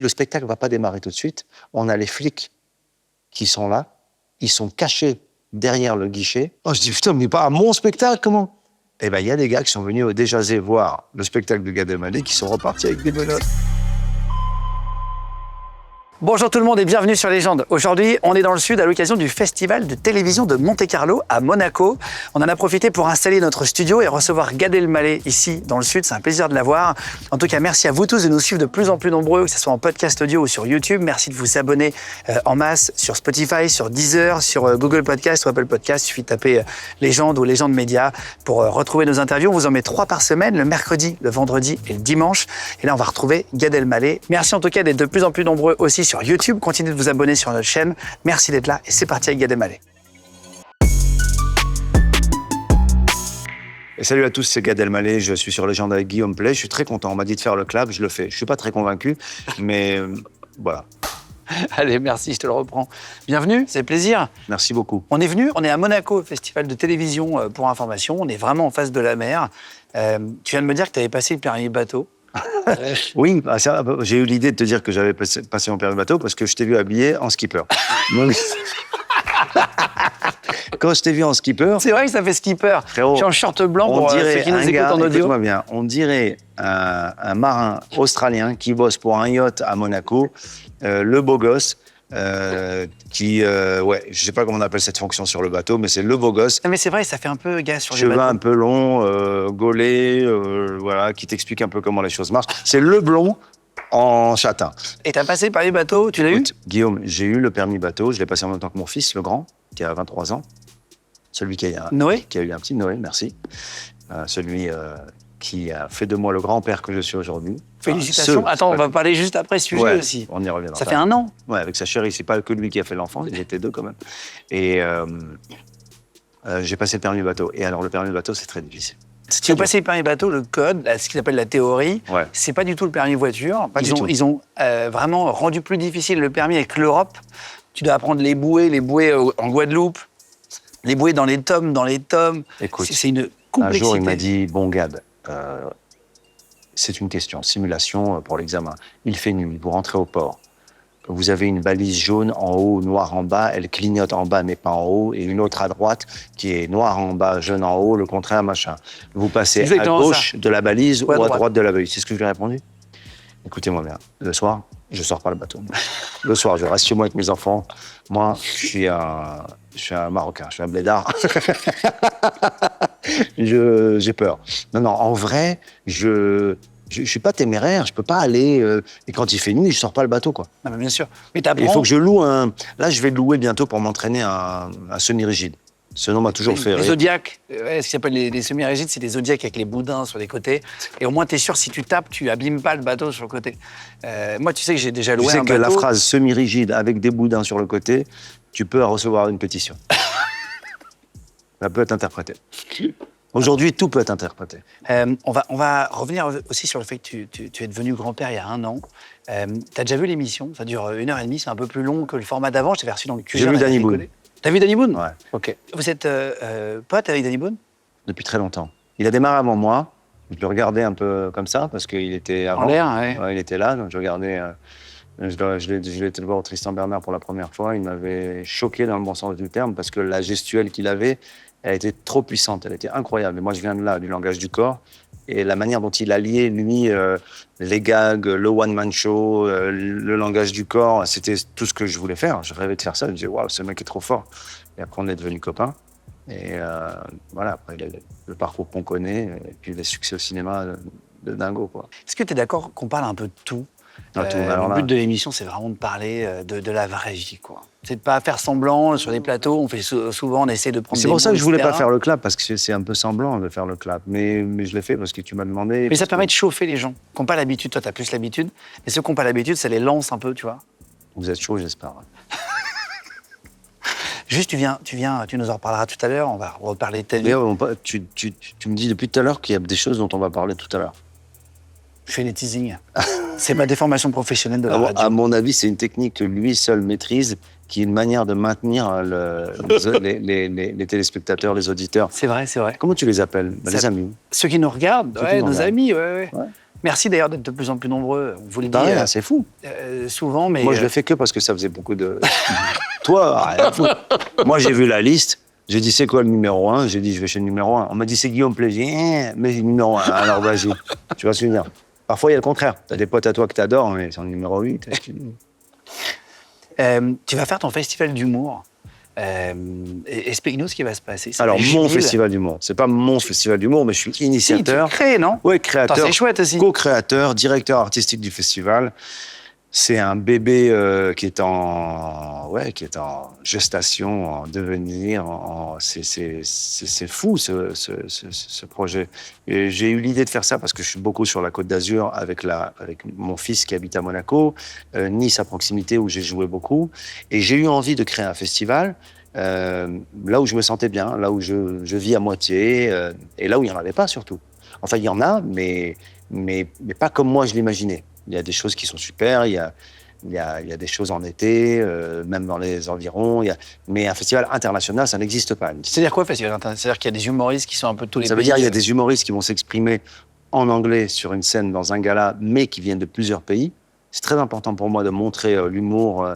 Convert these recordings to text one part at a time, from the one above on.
Le spectacle ne va pas démarrer tout de suite. On a les flics qui sont là. Ils sont cachés derrière le guichet. Oh, je dis, putain, mais pas à mon spectacle, comment? Eh bien, il y a des gars qui sont venus au Déjazé voir le spectacle de Gad Elmaleh qui sont repartis avec des menottes. Bonjour tout le monde et bienvenue sur Légende. Aujourd'hui, on est dans le sud à l'occasion du festival de télévision de Monte-Carlo à Monaco. On en a profité pour installer notre studio et recevoir Gad Elmaleh ici dans le sud. C'est un plaisir de l'avoir. En tout cas, merci à vous tous de nous suivre de plus en plus nombreux, que ce soit en podcast audio ou sur YouTube. Merci de vous abonner en masse sur Spotify, sur Deezer, sur Google Podcast ou Apple Podcast. Il suffit de taper Légende ou Légende Média pour retrouver nos interviews. On vous en met 3 par semaine, le mercredi, le vendredi et le dimanche. Et là, on va retrouver Gad Elmaleh. Merci en tout cas d'être de plus en plus nombreux aussi sur YouTube. Continuez de vous abonner sur notre chaîne. Merci d'être là et c'est parti avec Gad Elmaleh. Et salut à tous, c'est Gad Elmaleh. Je suis sur Légende avec Guillaume Pley. Je suis très content. On m'a dit de faire le clap, je le fais. Je suis pas très convaincu, mais voilà. Allez, merci, je te le reprends. Bienvenue, c'est plaisir. Merci beaucoup. On est à Monaco, festival de télévision pour information. On est vraiment en face de la mer. Tu viens de me dire que tu avais passé le permis bateau. Oui, j'ai eu l'idée de te dire que j'avais passé mon permis bateau parce que je t'ai vu habillé en skipper. Donc, quand je t'ai vu en skipper... C'est vrai que ça fait skipper. Frérot, je suis en short blanc pour ceux qui nous écoutent en audio. Écoute-moi bien, on dirait un marin australien qui bosse pour un yacht à Monaco, le beau gosse, ouais, je sais pas comment on appelle cette fonction sur le bateau, mais c'est le beau gosse. Non, mais c'est vrai, ça fait un peu gars sur les cheveux bateaux. un peu longs, gaulé, voilà, qui t'explique un peu comment les choses marchent. C'est le blond en châtain. Et t'as passé par les bateaux, tu l'as eu? Guillaume, j'ai eu le permis bateau, je l'ai passé en même temps que mon fils, le grand, qui a 23 ans. Celui qui a eu un petit Noé, merci. Celui qui a fait de moi le grand-père que je suis aujourd'hui. Félicitations. Attends, on va parler juste après ce sujet aussi. On y reviendra. Ça fait 1 an. Ouais, avec sa chérie. C'est pas que lui qui a fait l'enfant, ils étaient 2 quand même. Et j'ai passé le permis bateau. Et alors, le permis bateau, c'est très difficile. Si vous passez le permis bateau, le code, ce qu'ils appellent la théorie, c'est pas du tout le permis voiture. Ils ont vraiment rendu plus difficile le permis avec l'Europe. Tu dois apprendre les bouées en Guadeloupe, les bouées dans les tomes. Écoute, c'est une complexité. Un jour, il m'a dit, bon, Gad, c'est une question, simulation pour l'examen. Il fait nuit, vous rentrez au port. Vous avez une balise jaune en haut, noire en bas, elle clignote en bas mais pas en haut, et une autre à droite qui est noire en bas, jaune en haut, le contraire, machin. Vous passez à gauche de la balise ou à droite de la balise. C'est ce que je lui ai répondu. Écoutez-moi bien, le soir, je sors pas le bateau. Le soir, je reste chez moi avec mes enfants. Moi, je suis un Marocain, je suis un blédard. J'ai peur. Non, en vrai, je suis pas téméraire, je peux pas aller... et quand il fait nuit, je sors pas le bateau, quoi. Non, mais bien sûr. Mais t'apprends... Il faut que je loue un... Là, je vais le louer bientôt pour m'entraîner un semi-rigide. Ce nom m'a toujours fait rire. Les zodiacs, ce qui s'appelle les semi-rigides, c'est des zodiacs avec les boudins sur les côtés. Et au moins, tu es sûr, si tu tapes, tu abîmes pas le bateau sur le côté. Moi, tu sais que j'ai déjà loué un bateau. Tu sais que la phrase semi-rigide avec des boudins sur le côté, tu peux recevoir une pétition. Ça peut être interprété. Aujourd'hui, tout peut être interprété. On va revenir aussi sur le fait que tu es devenu grand-père il y a 1 an. Tu as déjà vu l'émission? Ça dure 1h30, c'est un peu plus long que le format d'avant. Je t'avais reçu dans le QG. J'ai vu Danny Boone. T'as vu Danny Boone? Ouais. Ok. Vous êtes pote avec Danny Boone? Depuis très longtemps. Il a démarré avant moi. Je le regardais un peu comme ça, parce qu'il était avant. En l'air, ouais. Ouais, il était là, donc je regardais... Je l'ai été le voir au Tristan Bernard pour la première fois. Il m'avait choqué dans le bon sens du terme, parce que la gestuelle qu'il avait, elle était trop puissante, elle était incroyable. Et moi, je viens de là, du langage du corps. Et la manière dont il alliait, lui, les gags, le one-man show, le langage du corps, c'était tout ce que je voulais faire. Je rêvais de faire ça. Je me disais, waouh, ce mec est trop fort. Et après, on est devenus copains. Et voilà, après, le parcours qu'on connaît, et puis les succès au cinéma de dingo, quoi. Est-ce que tu es d'accord qu'on parle un peu de tout? Le but de l'émission, c'est vraiment de parler de la vraie vie, quoi. C'est de pas faire semblant sur des plateaux. On fait souvent, on essaie de prendre. C'est pour ça que je voulais pas faire le clap, parce que c'est un peu semblant de faire le clap. Mais je l'ai fait parce que tu m'as demandé. Mais ça permet de chauffer les gens qui n'ont pas l'habitude. Toi, tu as plus l'habitude. Mais ceux qui n'ont pas l'habitude, ça les lance un peu, tu vois. Vous êtes chaud, j'espère. Juste, tu nous en reparleras tout à l'heure. On va reparler de ta vie. Tu me dis depuis tout à l'heure qu'il y a des choses dont on va parler tout à l'heure. Je fais les teasings. C'est ma déformation professionnelle de la radio. À mon avis, c'est une technique que lui seul maîtrise, qui est une manière de maintenir les téléspectateurs, les auditeurs. C'est vrai, c'est vrai. Comment tu les appelles? Les amis. Ceux qui nous regardent, nos amis, ouais. Merci d'ailleurs d'être de plus en plus nombreux. On vous le dit Rien, c'est fou. souvent, mais... Moi, je le fais que parce que ça faisait beaucoup de... Toi, rien à foutre. Moi, j'ai vu la liste. J'ai dit, c'est quoi le numéro 1? J'ai dit, je vais chez le numéro 1. On m'a dit, c'est Guillaume Play. Mais c'est le numéro 1. Alors, vas-y. Tu vas se dire. Parfois, il y a le contraire. T'as des potes à toi que t'adores, mais c'est le numéro 8. Tu vas faire ton festival d'humour. Explique-nous ce qui va se passer. Ça Alors, va être mon Jubil. festival d'humour. C'est pas mon festival d'humour, mais je suis initiateur. Si, tu crées, non? Oui, créateur. Attends, c'est chouette aussi. Co-créateur, directeur artistique du festival. C'est un bébé qui est en gestation, en devenir. C'est fou ce projet. Et j'ai eu l'idée de faire ça parce que je suis beaucoup sur la Côte d'Azur avec mon fils qui habite à Monaco, Nice à proximité où j'ai joué beaucoup. Et j'ai eu envie de créer un festival là où je me sentais bien, là où je vis à moitié et là où il n'y en avait pas surtout. Enfin, il y en a, mais pas comme moi je l'imaginais. Il y a des choses qui sont super, il y a des choses en été, même dans les environs. Mais un festival international, ça n'existe pas. C'est-à-dire quoi, festival international? C'est-à-dire qu'il y a des humoristes qui sont un peu de tous les pays. Ça veut dire qu'il y a des humoristes qui vont s'exprimer en anglais sur une scène dans un gala, mais qui viennent de plusieurs pays. C'est très important pour moi de montrer l'humour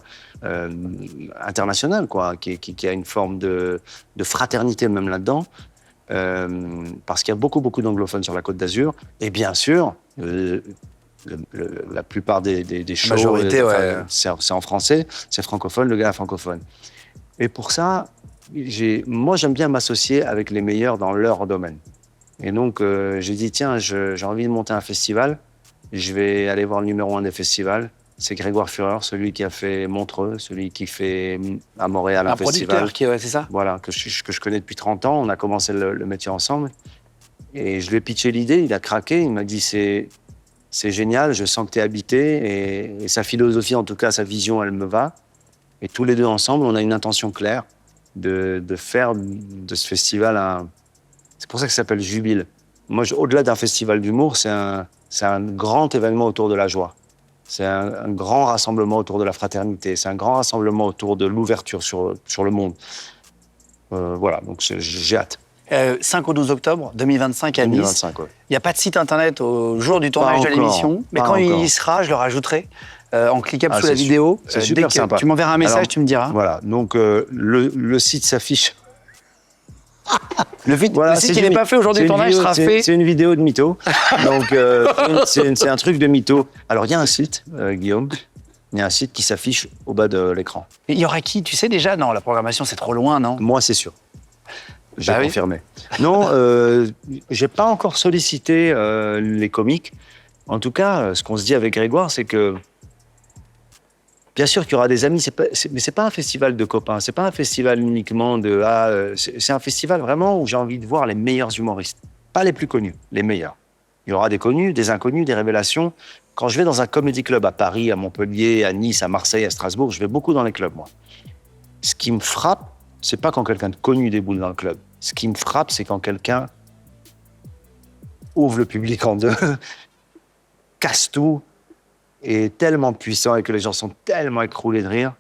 international, quoi, qui a une forme de fraternité même là-dedans. Parce qu'il y a beaucoup d'anglophones sur la Côte d'Azur. Et bien sûr, la plupart des shows, majorité, ouais. c'est en français, c'est francophone, le gars est francophone. Et pour ça, moi j'aime bien m'associer avec les meilleurs dans leur domaine. Et donc j'ai dit, tiens, j'ai envie de monter un festival, je vais aller voir le numéro 1 des festivals. C'est Grégoire Fureur, celui qui a fait Montreux, celui qui fait à Montréal un festival. Producteur c'est ça? Voilà, que je connais depuis 30 ans. On a commencé le métier ensemble. Et je lui ai pitché l'idée, il a craqué, il m'a dit c'est génial, je sens que tu es habité et sa philosophie, en tout cas sa vision, elle me va. Et tous les deux ensemble, on a une intention claire de faire de ce festival un... C'est pour ça que ça s'appelle Jubil. Moi, au-delà d'un festival d'humour, c'est un grand événement autour de la joie. C'est un grand rassemblement autour de la fraternité. C'est un grand rassemblement autour de l'ouverture sur le monde. Voilà, donc j'ai hâte. 5 au 12 octobre 2025 à Nice. 2025, ouais. Il n'y a pas de site internet au jour du tournage de l'émission, mais quand il y sera, je le rajouterai en cliquable sous la vidéo. C'est super sympa. Tu m'enverras un message, alors, tu me diras. Voilà, donc le site s'affiche. Le site qui n'est pas fait aujourd'hui du tournage sera fait. C'est une vidéo de mytho. Donc c'est un truc de mytho. Alors il y a un site, Guillaume. Il y a un site qui s'affiche au bas de l'écran. Il y aura qui? Tu sais déjà? Non, la programmation c'est trop loin, non? Moi c'est sûr. J'ai confirmé. Oui. Non, j'ai pas encore sollicité les comiques. En tout cas, ce qu'on se dit avec Grégoire, c'est que bien sûr qu'il y aura des amis, mais c'est pas un festival de copains. C'est pas un festival uniquement c'est un festival vraiment où j'ai envie de voir les meilleurs humoristes, pas les plus connus, les meilleurs. Il y aura des connus, des inconnus, des révélations. Quand je vais dans un comedy club à Paris, à Montpellier, à Nice, à Marseille, à Strasbourg, je vais beaucoup dans les clubs, moi. Ce qui me frappe, c'est pas quand quelqu'un de connu déboule dans le club. Ce qui me frappe, c'est quand quelqu'un ouvre le public en deux, casse tout, est tellement puissant et que les gens sont tellement écroulés de rire.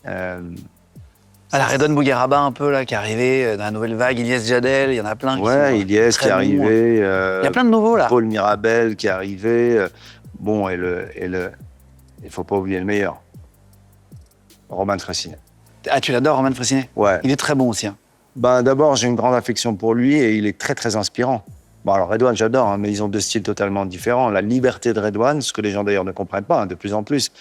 La Redouane Bougueraba un peu là, qui est arrivé dans la nouvelle vague, Ilyes Jadel, il y en a plein. Ouais, Ilyes qui est arrivé. Il y a plein de nouveaux là. Paul Mirabel qui est arrivé. Bon, il faut pas oublier le meilleur. Roman Fressinet. Ah, tu l'adores, Roman Fressinet? Ouais. Il est très bon aussi. Hein. Ben, d'abord, j'ai une grande affection pour lui et il est très, très inspirant. Bon, alors, Redouane, j'adore, hein, mais ils ont deux styles totalement différents. La liberté de Redouane, ce que les gens d'ailleurs ne comprennent pas, hein, de plus en plus,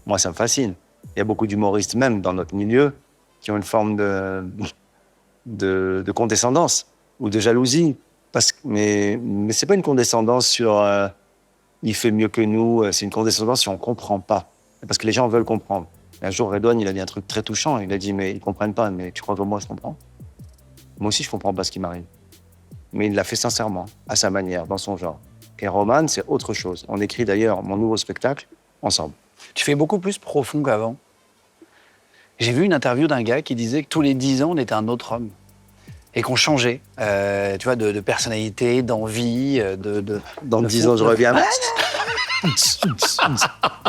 moi, ça me fascine. Il y a beaucoup d'humoristes, même dans notre milieu, qui ont une forme de condescendance ou de jalousie. Mais c'est pas une condescendance sur il fait mieux que nous, c'est une condescendance si on comprend pas. Parce que les gens veulent comprendre. Et un jour, Redouane, il a dit un truc très touchant. Il a dit, mais ils comprennent pas, mais tu crois que moi, je comprends? Moi aussi, je comprends pas ce qui m'arrive. Mais il l'a fait sincèrement, à sa manière, dans son genre. Et Roman, c'est autre chose. On écrit d'ailleurs mon nouveau spectacle ensemble. Tu fais beaucoup plus profond qu'avant. J'ai vu une interview d'un gars qui disait que tous les 10 ans, on était un autre homme. Et qu'on changeait, tu vois, de personnalité, d'envie, Dans 10 ans, je reviens.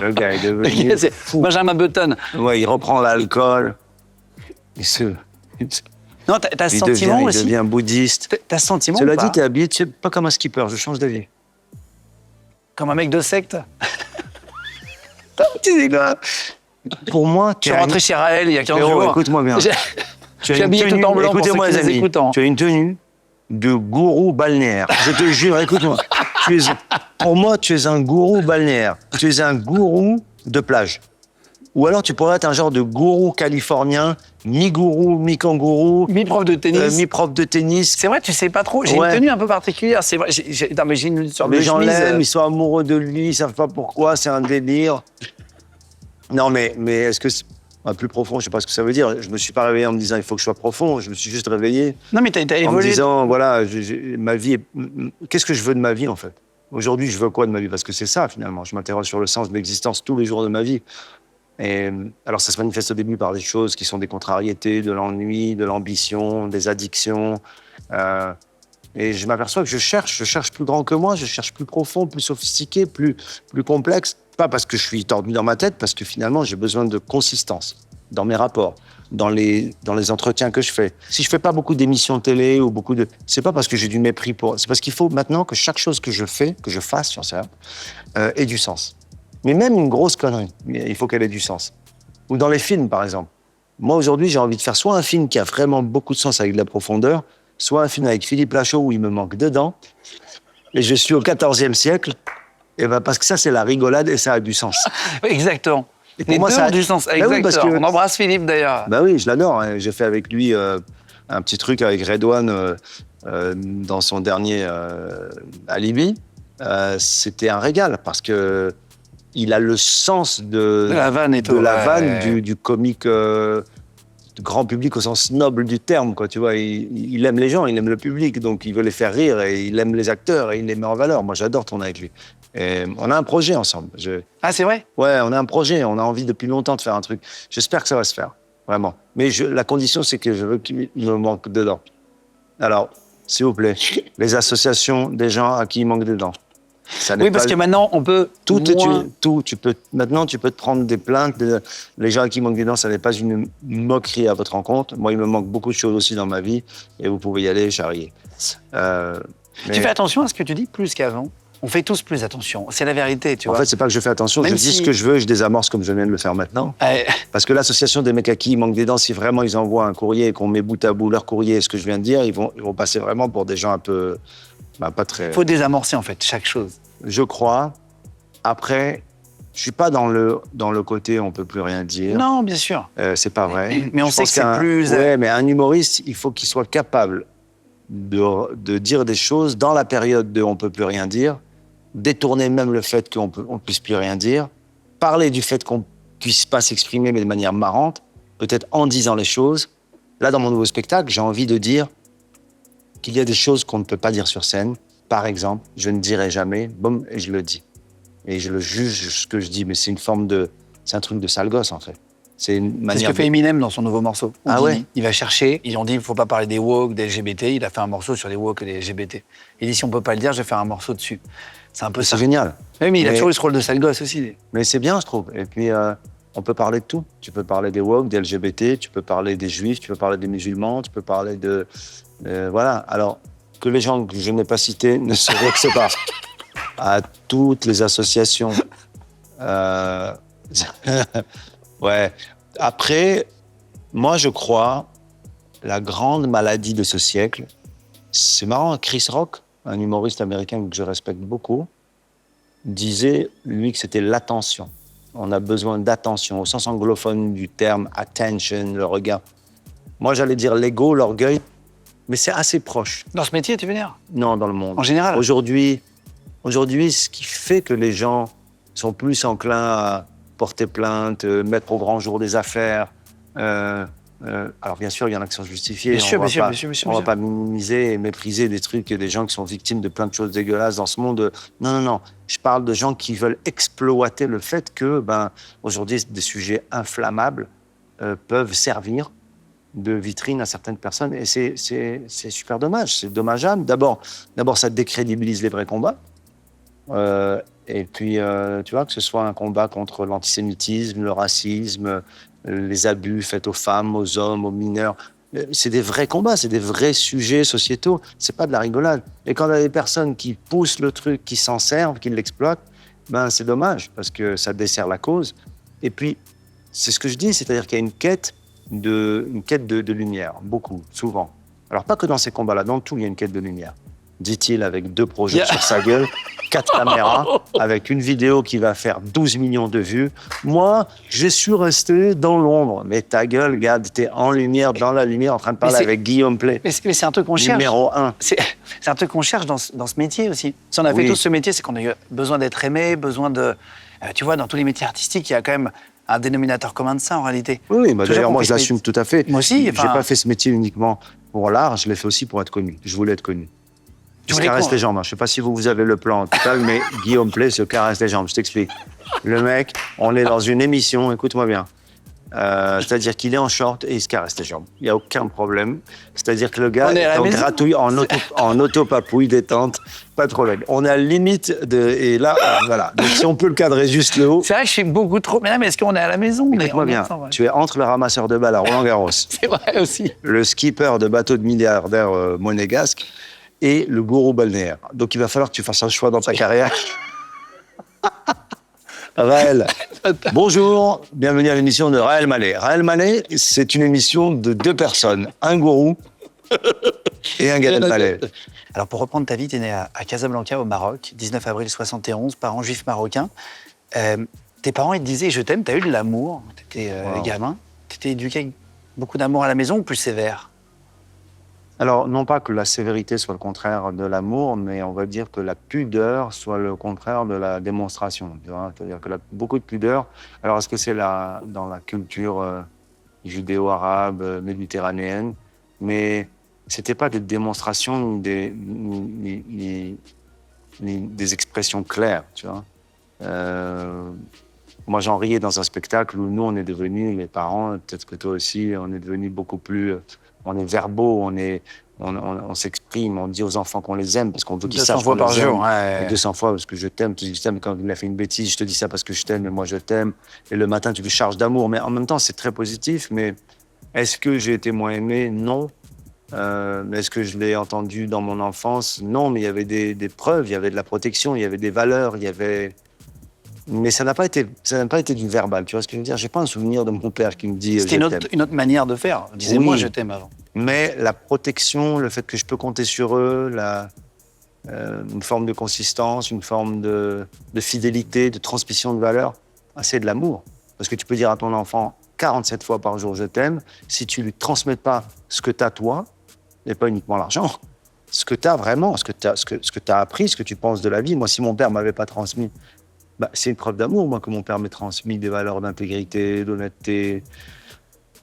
Le gars est devenu fou. Benjamin Button. Ouais, il reprend l'alcool. Non, t'as ce sentiment aussi. Il devient bouddhiste. T'as ce sentiment Cela ou pas? dit, t'es habillé, tu sais, pas comme un skipper, je change d'avis. Comme un mec de secte. Tu sais quoi? Pour moi, Je suis rentré chez Raël il y a 15 Frérot, jours. écoute-moi bien. J'ai- Tu as suis une habillé tout tenue- en blanc pour Écoutez-moi, ceux qui les nous amis. écoutent, hein. Tu as une tenue de gourou balnéaire. Je te jure, écoute-moi. Pour moi, tu es un gourou balnéaire. Tu es un gourou de plage. Ou alors, tu pourrais être un genre de gourou californien, mi-gourou, mi-kangourou, Mi-prof de tennis. mi-prof de tennis. C'est vrai, tu sais pas trop. J'ai Ouais. une tenue un peu particulière. C'est vrai. Non, mais j'ai une sorte Les de gens chemise. l'aiment, ils sont amoureux de lui, ils savent pas pourquoi, c'est un délire. Non, mais est-ce que c'est plus profond, je sais pas ce que ça veut dire. Je me suis pas réveillé en me disant il faut que je sois profond. Je me suis juste réveillé Non, mais t'as en me évolué. disant voilà, ma vie, qu'est-ce que je veux de ma vie en fait? Aujourd'hui, je veux quoi de ma vie? Parce que c'est ça finalement. Je m'interroge sur le sens de l'existence tous les jours de ma vie. Et alors, ça se manifeste au début par des choses qui sont des contrariétés, de l'ennui, de l'ambition, des addictions. Et je m'aperçois que je cherche plus grand que moi, je cherche plus profond, plus sophistiqué, plus complexe. Pas parce que je suis tordu dans ma tête, parce que finalement, j'ai besoin de consistance dans mes rapports, dans les entretiens que je fais. Si je fais pas beaucoup d'émissions télé ou beaucoup de... C'est pas parce que j'ai du mépris pour... C'est parce qu'il faut maintenant que chaque chose que je fais, que je fasse sur ça, ait du sens. Mais même une grosse connerie, il faut qu'elle ait du sens. Ou dans les films, par exemple. Moi, aujourd'hui, j'ai envie de faire soit un film qui a vraiment beaucoup de sens avec de la profondeur, soit un film avec Philippe Lachaud où il me manque deux dents, et je suis au XIVe siècle, et ben parce que ça, c'est la rigolade et ça a du sens. Exactement. Et pour Les moi, deux ça ont du sens. oui, Exactement. parce que- On embrasse Philippe d'ailleurs. Bah oui, je l'adore. Hein. J'ai fait avec lui un petit truc avec Redouane dans son dernier Alibi. C'était un régal parce que il a le sens De la vanne et tout. de la ouais, vanne ouais. du comique du grand public au sens noble du terme, quoi. Tu vois, il aime les gens, il aime le public, donc il veut les faire rire et il aime les acteurs et il les met en valeur. Moi, j'adore tourner avec lui. Et on a un projet ensemble. Ah, c'est vrai? Ouais, on a un projet, on a envie depuis longtemps de faire un truc. J'espère que ça va se faire, vraiment. Mais la condition, c'est que je veux qu'il me manque des dents. Alors, s'il vous plaît, les associations des gens à qui il manque des dents. Ça n'est Oui, parce pas- que maintenant, on peut. Maintenant, tu peux te prendre des plaintes. Les gens à qui il manque des dents, ça n'est pas une moquerie à votre rencontre. Moi, il me manque beaucoup de choses aussi dans ma vie et vous pouvez y aller charrier. Mais Tu fais attention à ce que tu dis plus qu'avant. On fait tous plus attention. C'est la vérité, tu en vois. fait, c'est pas que je fais attention, Même je dis si- ce que je veux et je désamorce comme je viens de le faire maintenant. Parce que l'association des mecs à qui il manque des dents, si vraiment ils envoient un courrier et qu'on met bout à bout leur courrier et ce que je viens de dire, ils vont passer vraiment pour des gens un peu... pas très... Il faut désamorcer, en fait, chaque chose. Je crois. Après, je suis pas dans le côté on peut plus rien dire. Non, bien sûr. C'est pas vrai. Mais on Je sait pense que c'est qu'un- plus- Ouais, mais un humoriste, il faut qu'il soit capable de dire des choses dans la période de on peut plus rien dire, détourner même le fait qu'on puisse plus rien dire, parler du fait qu'on puisse pas s'exprimer mais de manière marrante, peut-être en disant les choses. Là, dans mon nouveau spectacle, j'ai envie de dire qu'il y a des choses qu'on ne peut pas dire sur scène. Par exemple, je ne dirai jamais, boum, et je le dis. Et je le juge ce que je dis, mais c'est une forme de... C'est un truc de sale gosse, en fait. C'est une C'est ce manière... que fait Eminem dans son nouveau morceau. Ah Houdini. ouais. Il va chercher, ils ont dit il ne faut pas parler des woke, des LGBT. Il a fait un morceau sur les woke et les LGBT. Il dit si on ne peut pas le dire, je vais faire un morceau dessus. C'est un peu ça. C'est génial. Oui, mais il a Mais- toujours eu ce rôle de sale gosse aussi. Mais c'est bien, je trouve. Et puis, on peut parler de tout. Tu peux parler des woke, des LGBT, tu peux parler des juifs, tu peux parler des musulmans, tu peux parler de... voilà. Alors, que les gens que je n'ai pas cités ne se vexent pas. À toutes les associations. Ouais. Après, moi, je crois, la grande maladie de ce siècle, c'est marrant, Chris Rock, un humoriste américain que je respecte beaucoup, disait, lui, que c'était l'attention. On a besoin d'attention, au sens anglophone du terme attention, le regard. Moi, j'allais dire l'ego, l'orgueil, mais c'est assez proche. Dans ce métier, tu veux dire? Non, dans le monde. En général. Aujourd'hui, ce qui fait que les gens sont plus enclins à porter plainte, mettre au grand jour des affaires. Alors bien sûr, il y en a qui sont justifiés. Bien sûr, on bien va sûr, pas, on va pas minimiser et mépriser des trucs et des gens qui sont victimes de plein de choses dégueulasses dans ce monde. Non, non, non. Je parle de gens qui veulent exploiter le fait que, aujourd'hui, des sujets inflammables peuvent servir de vitrine à certaines personnes. Et c'est super dommage, c'est dommageable. D'abord, ça décrédibilise les vrais combats. Et puis, tu vois, que ce soit un combat contre l'antisémitisme, le racisme, les abus faits aux femmes, aux hommes, aux mineurs. C'est des vrais combats, c'est des vrais sujets sociétaux. C'est pas de la rigolade. Et quand il y a des personnes qui poussent le truc, qui s'en servent, qui l'exploitent, ben c'est dommage parce que ça dessert la cause. Et puis, c'est ce que je dis, c'est-à-dire qu'il y a une quête de lumière, beaucoup, souvent. Alors pas que dans ces combats-là, dans tout, il y a une quête de lumière. Dit-il avec 2 projets sur sa gueule, 4 caméras, avec une vidéo qui va faire 12 millions de vues. Moi, je suis resté dans l'ombre. Mais ta gueule, gars, t'es en lumière, dans la lumière, en train de parler avec Guillaume Play. Mais c'est un truc qu'on cherche. Numéro 1. C'est un truc qu'on cherche dans ce métier aussi. Si on a fait tous ce métier, c'est qu'on a eu besoin d'être aimé, besoin de... tu vois, dans tous les métiers artistiques, il y a quand même un dénominateur commun de ça, en réalité. Oui, bah d'ailleurs, moi, je l'assume tout à fait. Moi aussi. J'ai pas fait ce métier uniquement pour l'art, je l'ai fait aussi pour être connu. Je voulais être connu. Il se caresse les jambes. Je ne sais pas si vous avez le plan total, mais Guillaume Play se caresse les jambes. Je t'explique. Le mec, on est dans une émission, écoute-moi bien. C'est-à-dire qu'il est en short et il se caresse les jambes. Il n'y a aucun problème. C'est-à-dire que le gars est en gratouille, en auto-papouille, détente, pas de problème. On est à la limite de... Et là, voilà. Donc si on peut le cadrer juste le haut... C'est vrai que je suis beaucoup trop... Mais non, mais est-ce qu'on est à la maison? Écoute-moi bien, tu es entre le ramasseur de balles à Roland-Garros. C'est vrai aussi. Le skipper de bateau de milliardaire monégasque et le gourou balnéaire. Donc il va falloir que tu fasses un choix dans ta carrière. Raël, bonjour, bienvenue à l'émission de Raël Mallet. Raël Mallet, c'est une émission de 2 personnes, un gourou et un Gad Elmaleh. Alors pour reprendre ta vie, tu es né à Casablanca au Maroc, 19 avril 71, parents juifs marocains. Tes parents, ils te disaient « je t'aime », tu as eu de l'amour, tu étais gamin. Tu étais éduqué avec beaucoup d'amour à la maison ou plus sévère? Alors, non pas que la sévérité soit le contraire de l'amour, mais on va dire que la pudeur soit le contraire de la démonstration. C'est-à-dire que beaucoup de pudeur. Alors, est-ce que c'est dans la culture judéo-arabe, méditerranéenne? Mais c'était pas des démonstrations ni des expressions claires, tu vois. Moi, j'en riais dans un spectacle où nous, on est devenus, les parents, peut-être que toi aussi, on est devenus beaucoup plus... On est verbaux, on s'exprime, on dit aux enfants qu'on les aime parce qu'on veut qu'ils sachent qu'on les aime. 200 fois par jour, ouais. 200 fois parce que je t'aime, tu dis je t'aime. Quand il a fait une bêtise, je te dis ça parce que je t'aime et moi je t'aime. Et le matin, tu lui charges d'amour. Mais en même temps, c'est très positif. Mais est-ce que j'ai été moins aimé? Non. Est-ce que je l'ai entendu dans mon enfance? Non, mais il y avait des preuves, il y avait de la protection, il y avait des valeurs, il y avait... Mais ça n'a pas été du verbal, tu vois ce que je veux dire? J'ai pas un souvenir de mon père qui me dit C'était une autre manière de faire. Disais-moi je t'aime avant. Mais la protection, le fait que je peux compter sur eux, une forme de consistance, une forme de fidélité, de transmission de valeurs, c'est de l'amour. Parce que tu peux dire à ton enfant 47 fois par jour je t'aime, si tu lui transmets pas ce que tu as toi, et pas uniquement l'argent, ce que tu as vraiment, ce que tu as appris, ce que tu penses de la vie. Moi, si mon père m'avait pas transmis, c'est une preuve d'amour, moi, que mon père m'ait transmis des valeurs d'intégrité, d'honnêteté.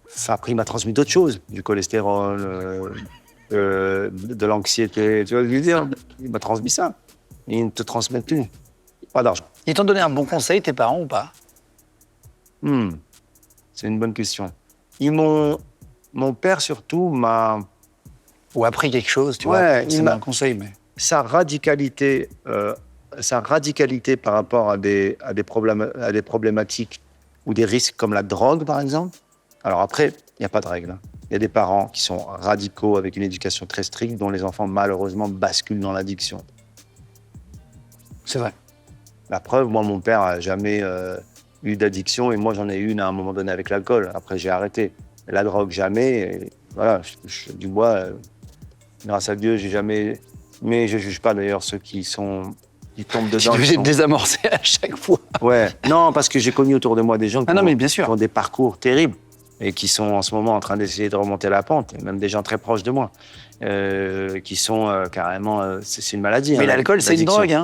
Ça après, il m'a transmis d'autres choses, du cholestérol, de l'anxiété. Tu vois ce que je veux dire? Il m'a transmis ça. Et ils ne te transmettent plus. Pas d'argent. Ils t'ont donné un bon conseil, tes parents, ou pas? C'est une bonne question. Mon père, surtout, m'a... Ou appris quelque chose, tu vois? C'est un conseil, mais... Sa radicalité par rapport à des problématiques ou des risques comme la drogue, par exemple. Alors après, il n'y a pas de règle. Il y a des parents qui sont radicaux avec une éducation très stricte dont les enfants, malheureusement, basculent dans l'addiction. C'est vrai. La preuve, moi, mon père n'a jamais eu d'addiction et moi, j'en ai eu une à un moment donné avec l'alcool. Après, j'ai arrêté. Et la drogue, jamais. Et voilà, du bois, grâce à Dieu, j'ai jamais... Mais je ne juge pas d'ailleurs ceux qui tombent dedans. Tu es obligé de désamorcer à chaque fois. Ouais, non, parce que j'ai connu autour de moi des gens qui ont des parcours terribles et qui sont en ce moment en train d'essayer de remonter la pente, et même des gens très proches de moi, qui sont carrément... c'est une maladie. Mais l'alcool, c'est une drogue.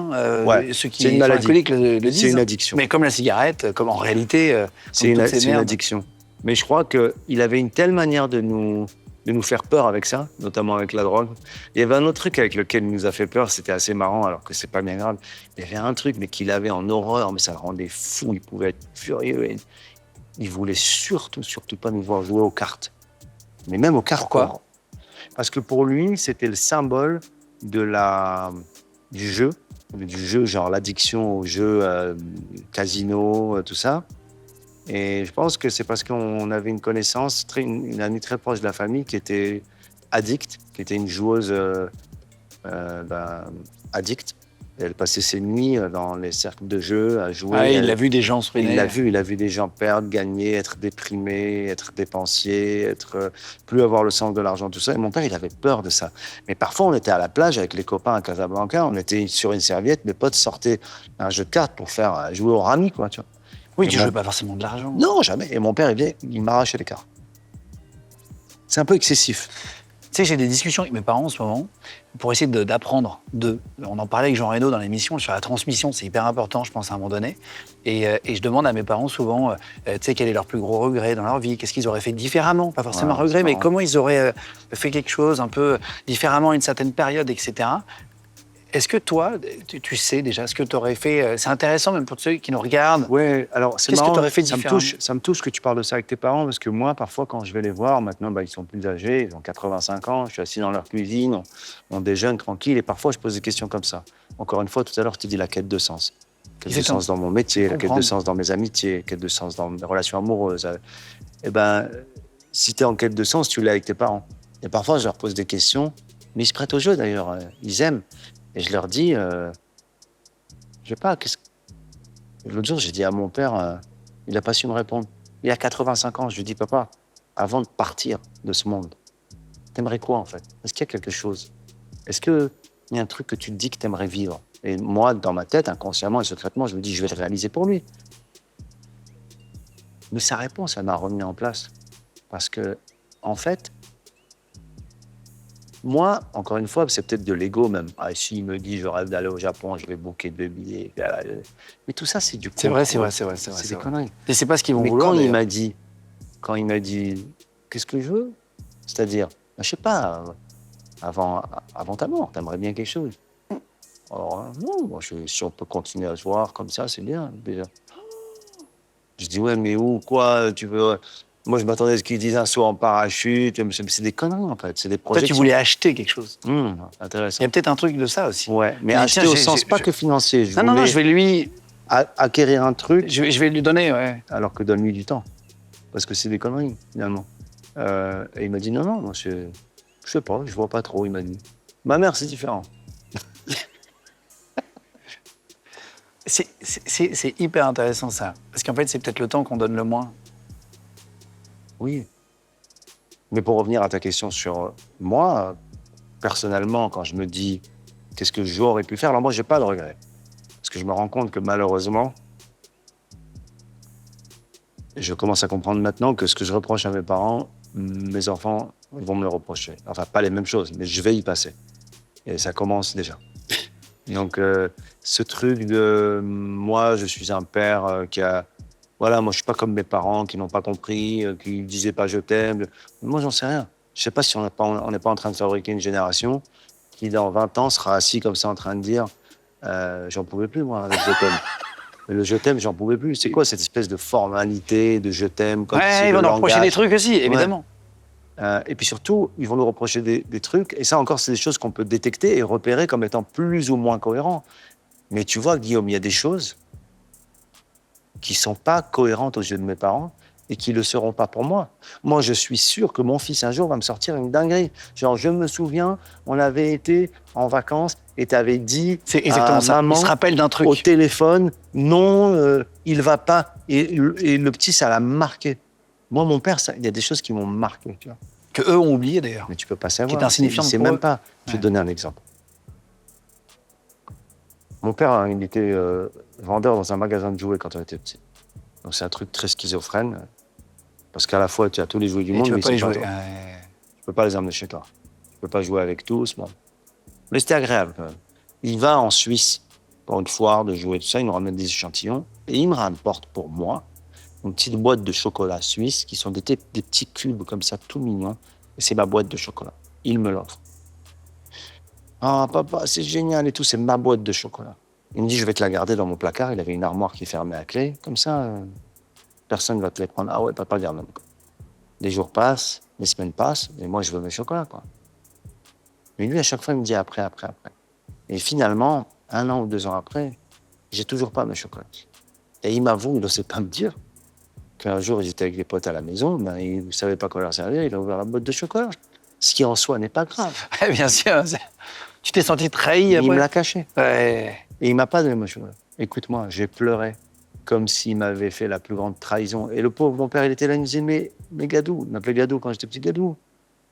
Ceux qui sont alcooliques le disent. C'est une addiction. Mais comme la cigarette, comme en réalité... c'est une addiction. Mais je crois qu'il avait une telle manière de nous faire peur avec ça, notamment avec la drogue. Il y avait un autre truc avec lequel il nous a fait peur, c'était assez marrant, alors que c'est pas bien grave. Il y avait un truc, mais qu'il avait en horreur, mais ça le rendait fou, il pouvait être furieux. Et il voulait surtout pas nous voir jouer aux cartes. Mais même aux cartes. Pourquoi? Parce que pour lui, c'était le symbole du jeu, genre l'addiction au jeu, casino, tout ça. Et je pense que c'est parce qu'on avait une connaissance, une amie très proche de la famille qui était addict, qui était une joueuse ben, addicte. Elle passait ses nuits dans les cercles de jeu à jouer. Ah, il a vu des gens se ruiner. Il a vu des gens perdre, gagner, être déprimés, être dépensiers, plus avoir le sens de l'argent, tout ça. Et mon père, il avait peur de ça. Mais parfois, on était à la plage avec les copains à Casablanca, on était sur une serviette, mes potes sortaient un jeu de cartes pour faire jouer au rami, quoi, tu vois. Oui, Et tu jouais pas forcément de l'argent. Non, jamais. Et mon père, il m'arrachait les cartes. C'est un peu excessif. Tu sais, j'ai des discussions avec mes parents en ce moment pour essayer d'apprendre d'eux. On en parlait avec Jean Reno dans l'émission sur la transmission, c'est hyper important, je pense, à un moment donné. Et je demande à mes parents souvent, tu sais, quel est leur plus gros regret dans leur vie, qu'est-ce qu'ils auraient fait différemment, pas forcément Ouais, regret, mais marrant. comment ils auraient fait quelque chose un peu différemment à une certaine période, etc. Est-ce que toi, tu sais déjà ce que tu aurais fait? C'est intéressant même pour ceux qui nous regardent. Ouais, alors c'est Qu'est-ce que marrant, t'aurais fait différemment? ça me touche que tu parles de ça avec tes parents, parce que moi, parfois, quand je vais les voir, maintenant, bah, ils sont plus âgés, ils ont 85 ans, je suis assis dans leur cuisine, on déjeune tranquille, et parfois, je pose des questions comme ça. Encore une fois, tout à l'heure, je t'ai dit la quête de sens. Quête de sens dans mon métier, la quête de sens dans mes amitiés, quête de sens dans mes relations amoureuses. Eh ben, si tu es en quête de sens, tu l'as avec tes parents. Et parfois, je leur pose des questions, mais ils se prêtent au jeu d'ailleurs, ils aiment. Et je leur dis, je sais pas, l'autre jour, j'ai dit à mon père, il n'a pas su me répondre. Il a 85 ans, je lui dis, papa, avant de partir de ce monde, t'aimerais quoi en fait? Est-ce qu'il y a quelque chose? Est-ce qu'il y a un truc que tu te dis que t'aimerais vivre? Et moi, dans ma tête, inconsciemment et secrètement, je me dis, je vais le réaliser pour lui. Mais sa réponse, elle m'a remis en place. Parce que, en fait, moi, encore une fois, c'est peut-être de l'ego même. Ah, s'il me dit, je rêve d'aller au Japon, je vais booker 2 billets. Mais tout ça, c'est du C'est vrai, contrôle. c'est vrai. C'est des conneries. Et c'est pas ce qu'ils vont Mais vouloir. quand il m'a dit, qu'est-ce que je veux? C'est-à-dire, je sais pas, avant ta mort, t'aimerais bien quelque chose. Alors, non, moi, si on peut continuer à se voir comme ça, c'est bien, déjà. Je dis, ouais, mais où, quoi, tu veux... Moi, je m'attendais à ce qu'ils disent un saut en parachute, mais c'est des conneries, en fait. C'est des Toi, projets tu voulais acheter quelque chose. intéressant. Il y a peut-être un truc de ça aussi. Ouais, mais Mais acheter tiens, au sens pas que financier. Non, je vais lui, Acquérir un truc, je vais lui donner, ouais. alors que donne-lui du temps. Parce que c'est des conneries, finalement. Et il m'a dit, non, moi, je sais pas, je vois pas trop, il m'a dit. Ma mère, c'est différent. C'est hyper intéressant ça. Parce qu'en fait, c'est peut-être le temps qu'on donne le moins. Oui. Mais pour revenir à ta question sur moi, personnellement, quand je me dis qu'est-ce que j'aurais pu faire, alors moi, j'ai pas de regrets. Parce que je me rends compte que malheureusement, je commence à comprendre maintenant que ce que je reproche à mes parents, mes enfants vont me le reprocher. Enfin, pas les mêmes choses, mais je vais y passer. Et ça commence déjà. Donc, ce truc de moi, je suis un père qui a... Voilà, moi, je suis pas comme mes parents qui n'ont pas compris, qui disaient pas je t'aime. Moi, j'en sais rien. Je sais pas si on n'est pas en train de fabriquer une génération qui, dans 20 ans, sera assis comme ça en train de dire j'en pouvais plus, moi, avec je t'aime. Mais le je t'aime, j'en pouvais plus. C'est quoi cette espèce de formalité de je t'aime comme Ouais, si ils le vont nous reprocher langage- des trucs aussi, évidemment. Et puis surtout, ils vont nous reprocher des trucs. Et ça encore, c'est des choses qu'on peut détecter et repérer comme étant plus ou moins cohérents. Mais tu vois, Guillaume, il y a des choses qui sont pas cohérentes aux yeux de mes parents et qui le seront pas pour moi. Moi, je suis sûr que mon fils, un jour, va me sortir une dinguerie. Genre, je me souviens, on avait été en vacances et tu avais dit C'est exactement à ça. maman, Il se rappelle d'un truc. au téléphone, non, il va pas. Et le petit, ça l'a marqué. Moi, mon père, il y a des choses qui m'ont marqué, tu vois. Que eux ont oublié d'ailleurs. Mais tu peux pas savoir. Qui est insignifiant Il sait pour même eux. pas. Je vais te donner un exemple. Mon père, hein, il était vendeur dans un magasin de jouets quand on était petit. Donc c'est un truc très schizophrène. Parce qu'à la fois, tu as tous les jouets du Et monde, tu peux mais pas les c'est jouer. toi. Tu peux pas les emmener chez toi. Tu peux pas jouer avec tous. Bon. Mais c'était agréable quand même. Il va en Suisse pour une foire de jouets, tout ça. Il nous ramène des échantillons. Et il me rapporte pour moi une petite boîte de chocolat suisse qui sont des petits cubes comme ça, tout mignons. Et c'est ma boîte de chocolat. Il me l'offre. Ah, papa, c'est génial et tout, c'est ma boîte de chocolat. Il me dit, je vais te la garder dans mon placard. Il avait une armoire qui fermait à clé. Comme ça, personne ne va te les prendre. Ah ouais, papa, garde même. Les jours passent, les semaines passent, et moi, je veux mes chocolats, quoi. Mais lui, à chaque fois, il me dit après. Et finalement, 1 an ou 2 ans après, j'ai toujours pas mes chocolats. Et il m'avoue, il ne sait pas me dire. qu'un jour, ils étaient avec des potes à la maison, ben, il ne savait pas quoi leur servir, il a ouvert la boîte de chocolat. Ce qui, en soi, n'est pas grave. Bien sûr. Tu t'es senti trahi après? Il me l'a caché. Ouais. Et il m'a pas donné mon chocolat. Écoute-moi, j'ai pleuré comme s'il m'avait fait la plus grande trahison. Et le pauvre, mon père, il était là, il me disait, mais Gadou, il m'appelait Gadou quand j'étais petit, Gadou,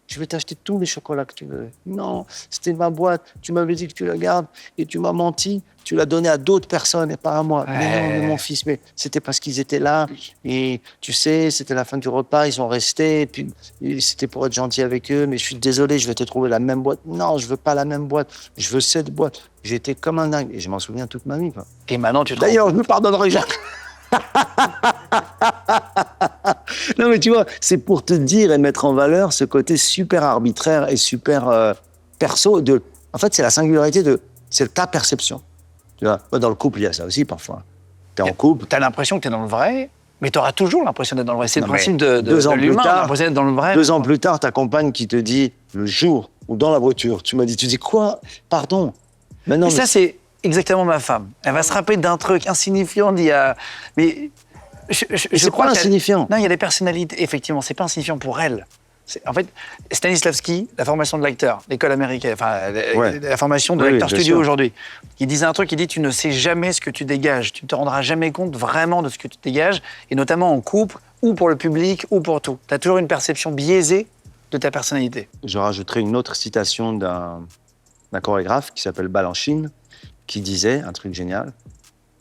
je vais t'acheter tous les chocolats que tu veux. Non, c'était ma boîte, tu m'avais dit que tu la gardes et tu m'as menti, tu l'as donné à d'autres personnes et pas à moi. Mais non, mais mon fils, mais c'était parce qu'ils étaient là et tu sais, c'était la fin du repas, ils sont restés et puis c'était pour être gentil avec eux, mais je suis désolé, je vais te trouver la même boîte. Non, je veux pas la même boîte, je veux cette boîte. J'étais comme un dingue et je m'en souviens toute ma vie, quoi. Et maintenant, tu te D'ailleurs, je ne me pardonnerai jamais. Non, mais tu vois, c'est pour te dire et mettre en valeur ce côté super arbitraire et super perso. En fait, c'est la singularité c'est ta perception. Tu vois, dans le couple, il y a ça aussi parfois. T'es en couple. T'as l'impression que t'es dans le vrai, mais t'auras toujours l'impression d'être dans le vrai. C'est le Non, mais principe de 2 ans plus l'humain, tard, l'impression d'être dans le vrai. 2 ans plus tard, ta compagne qui te dit, le jour où dans la voiture, tu dis quoi? Pardon. Mais non, Et ça, c'est exactement ma femme. Elle va se rappeler d'un truc insignifiant d'il y a... Mais je crois pas insignifiant. Non, il y a des personnalités, effectivement, c'est pas insignifiant pour elle. En fait, Stanislavski, la formation de l'acteur, l'école américaine, enfin, la formation de l'acteur studio aujourd'hui, il disait un truc, il dit, tu ne sais jamais ce que tu dégages, tu ne te rendras jamais compte vraiment de ce que tu dégages, et notamment en couple, ou pour le public, ou pour tout. Tu as toujours une perception biaisée de ta personnalité. Je rajouterai une autre citation d'un chorégraphe qui s'appelle Balanchine, qui disait un truc génial.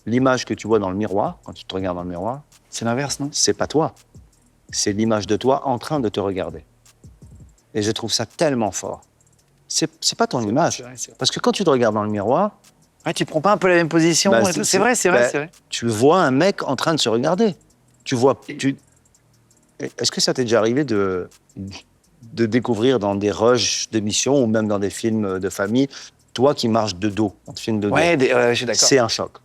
L'image que tu vois dans le miroir, quand tu te regardes dans le miroir, c'est l'inverse, non? C'est pas toi. C'est l'image de toi en train de te regarder. Et je trouve ça tellement fort. C'est pas ton image. Vrai. Parce que quand tu te regardes dans le miroir... Ouais, tu prends pas un peu la même position. Bah, c'est vrai. Tu vois un mec en train de se regarder. Est-ce que ça t'est déjà arrivé de découvrir dans des rushs d'émissions ou même dans des films de famille, toi qui marches de dos, en film de dos? Ouais, je suis d'accord. C'est un choc.